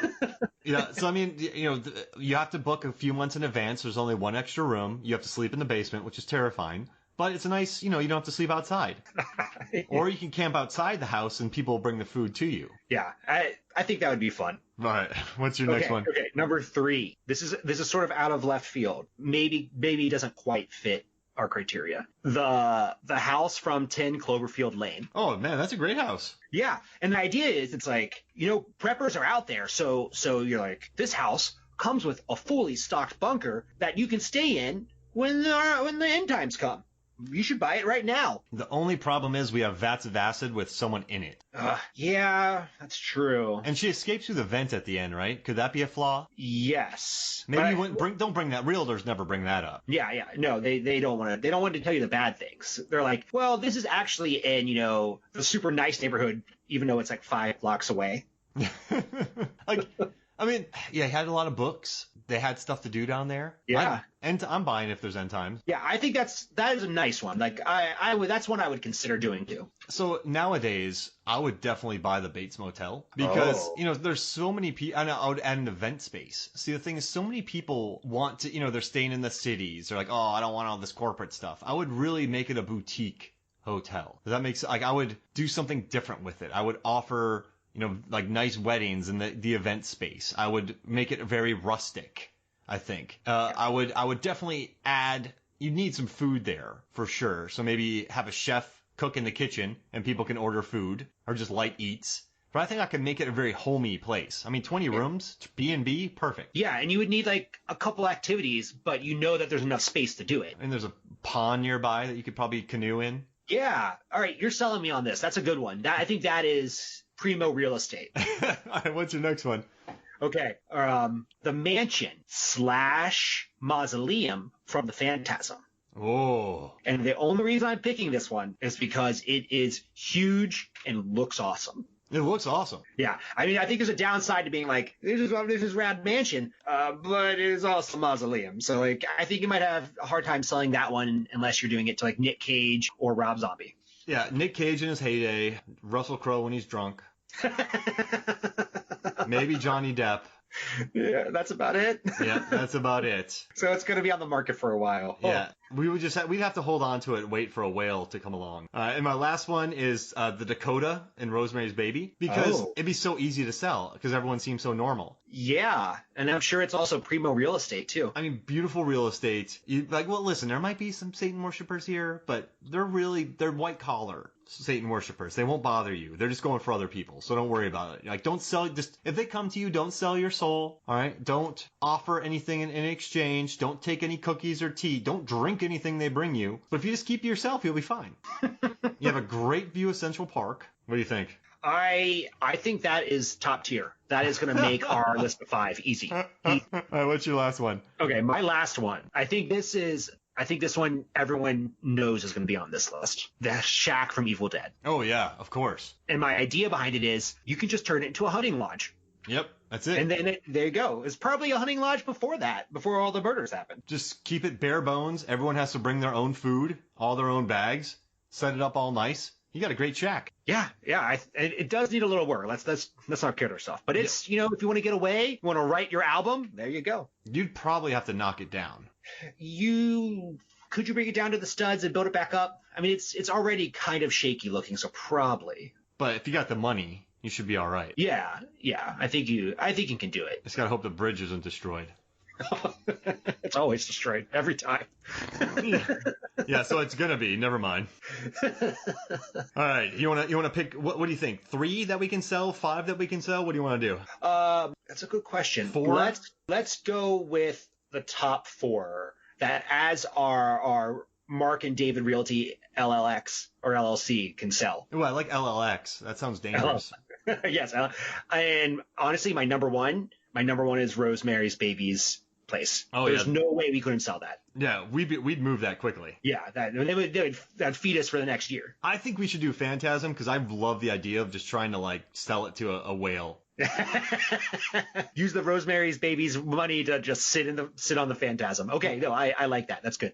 Yeah. So, I mean, you know, you have to book a few months in advance. There's only one extra room. You have to sleep in the basement, which is terrifying. But it's a nice, you know, you don't have to sleep outside. Or you can camp outside the house and people will bring the food to you. Yeah, I think that would be fun. All right. What's your next one? Okay, number 3. This is sort of out of left field. Maybe it doesn't quite fit our criteria. The house from 10 Cloverfield Lane. Oh, man, that's a great house. Yeah, and the idea is it's like, you know, preppers are out there, so you're like, this house comes with a fully stocked bunker that you can stay in when the end times come. You should buy it right now. The only problem is we have vats of acid with someone in it. Yeah, that's true. And she escapes through the vent at the end, right? Could that be a flaw? Yes. Maybe you wouldn't don't bring that. Realtors never bring that up. Yeah. No, they don't want to tell you the bad things. They're like, well, this is actually in, you know, the super nice neighborhood, even though it's like 5 blocks away. Like, I mean, yeah, he had a lot of books. They had stuff to do down there. Yeah. I'm buying if there's end times. Yeah, I think that is a nice one. Like, that's one I would consider doing too. So nowadays, I would definitely buy the Bates Motel because, you know, there's so many people, and I would add an event space. See, the thing is, so many people want to, you know, they're staying in the cities. They're like, oh, I don't want all this corporate stuff. I would really make it a boutique hotel. Does that make sense? Like, I would do something different with it. I would offer, you know, like nice weddings in the event space. I would make it very rustic, I think. I would definitely add, you need some food there for sure. So maybe have a chef cook in the kitchen and people can order food or just light eats. But I think I could make it a very homey place. I mean, 20 rooms, B&B, perfect. Yeah, and you would need like a couple activities, but you know that there's enough space to do it. And there's a pond nearby that you could probably canoe in. Yeah. All right, you're selling me on this. That's a good one. I think that is primo real estate. All right, what's your next one? Okay. The mansion / mausoleum from the Phantasm. Oh. And the only reason I'm picking this one is because it is huge and looks awesome. It looks awesome. Yeah. I mean, I think there's a downside to being like, this is rad mansion, but it is also a mausoleum. So, like, I think you might have a hard time selling that one unless you're doing it to, like, Nick Cage or Rob Zombie. Yeah, Nick Cage in his heyday, Russell Crowe when he's drunk. Maybe Johnny Depp. Yeah, that's about it. Yeah, that's about it. So it's going to be on the market for a while. Yeah, we'd have to hold on to it and wait for a whale to come along. And my last one is the Dakota in Rosemary's Baby because it'd be so easy to sell because everyone seems so normal. Yeah, and I'm sure it's also primo real estate too. I mean, beautiful real estate. Well, listen, there might be some Satan worshipers here, but they're white collar Satan worshipers. They won't bother you. They're just going for other people, so don't worry about it. Like, don't sell. Just if they come to you, don't sell your soul. All right, don't offer anything in exchange. Don't take any cookies or tea. Don't drink anything they bring you. But if you just keep to yourself, you'll be fine. You have a great view of Central Park. What do you think? I think that is top tier. That is going to make our list of 5 easy. All right, what's your last one? Okay, my last one. I think this one everyone knows is going to be on this list. The shack from Evil Dead. Oh, yeah, of course. And my idea behind it is you can just turn it into a hunting lodge. Yep, that's it. And then there you go. It's probably a hunting lodge before all the murders happen. Just keep it bare bones. Everyone has to bring their own food, all their own bags, set it up all nice. You got a great shack. Yeah. It does need a little work. Let's not kid ourselves. But it's, you know, if you want to get away, you want to write your album, there you go. You'd probably have to knock it down. Could you bring it down to the studs and build it back up? I mean, it's already kind of shaky looking, so probably. But if you got the money, you should be all right. Yeah. I think you can do it. Just gotta hope the bridge isn't destroyed. It's always destroyed every time. Yeah, so it's gonna be. Never mind. All right, you wanna pick? What do you think? 3 that we can sell, 5 that we can sell. What do you want to do? That's a good question. 4. Let's go with the top 4 that as our Mark and David Realty LLX or LLC can sell. Oh, I like LLX. That sounds dangerous. Yes, and honestly, my number one is Rosemary's Baby's place. Oh, There's yeah. no way we couldn't sell that. Yeah, we'd move that quickly. Yeah, that'd feed us for the next year. I think we should do Phantasm because I love the idea of just trying to like sell it to a whale. Use the Rosemary's Baby's money to just sit on the Phantasm. Okay, no, I like that. That's good.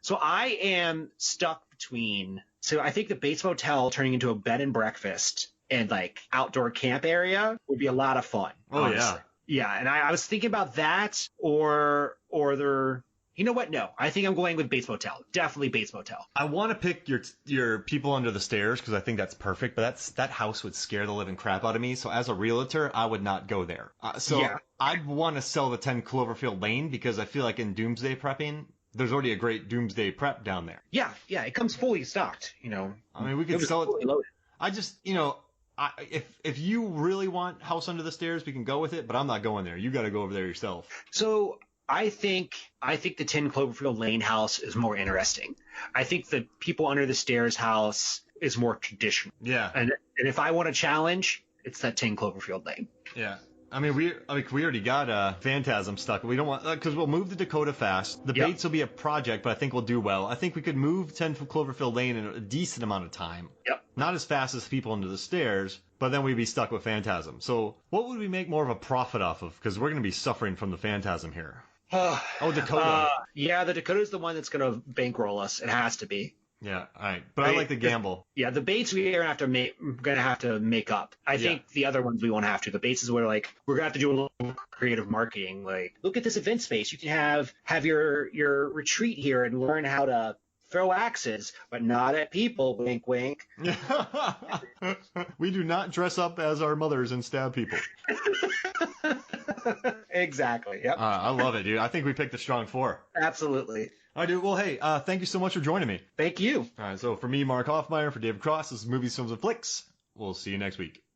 So I am stuck between. So I think the Bates Motel turning into a bed and breakfast and like outdoor camp area would be a lot of fun. Oh, honestly. Yeah, and I was thinking about that or there. You know what? No, I think I'm going with Bates Motel. Definitely Bates Motel. I want to pick your people under the stairs because I think that's perfect, but that house would scare the living crap out of me. So as a realtor, I would not go there. Yeah. I'd want to sell the 10 Cloverfield Lane because I feel like in Doomsday prepping, there's already a great Doomsday prep down there. Yeah, it comes fully stocked. I mean, we could sell it. Loaded. I just, if you really want House Under the Stairs, we can go with it, but I'm not going there. You got to go over there yourself. So I think the 10 Cloverfield Lane house is more interesting. I think the People Under the Stairs house is more traditional. Yeah. And if I want a challenge, it's that 10 Cloverfield Lane. Yeah. I mean, we already got Phantasm stuck. We don't want because we'll move the Dakota fast. The Bates will be a project, but I think we'll do well. I think we could move 10 Cloverfield Lane in a decent amount of time. Yep. Not as fast as People Under the Stairs, but then we'd be stuck with Phantasm. So what would we make more of a profit off of? Because we're going to be suffering from the Phantasm here. Dakota. Yeah, the Dakota's the one that's going to bankroll us. It has to be. Yeah, all right. But I like the gamble. Yeah, the Bates we are going to have to make up. I think the other ones we won't have to. The Bates is where we're going to have to do a little creative marketing. Like, look at this event space. You can have your retreat here and learn how to throw axes, but not at people. Wink, wink. We do not dress up as our mothers and stab people. Exactly. Yep. I love it, dude. I think we picked a strong 4. Absolutely. All right, dude. Well, hey, thank you so much for joining me. Thank you. All right, so for me, Mark Hoffmeyer, for David Cross, this is Movies, Films, and Flicks. We'll see you next week.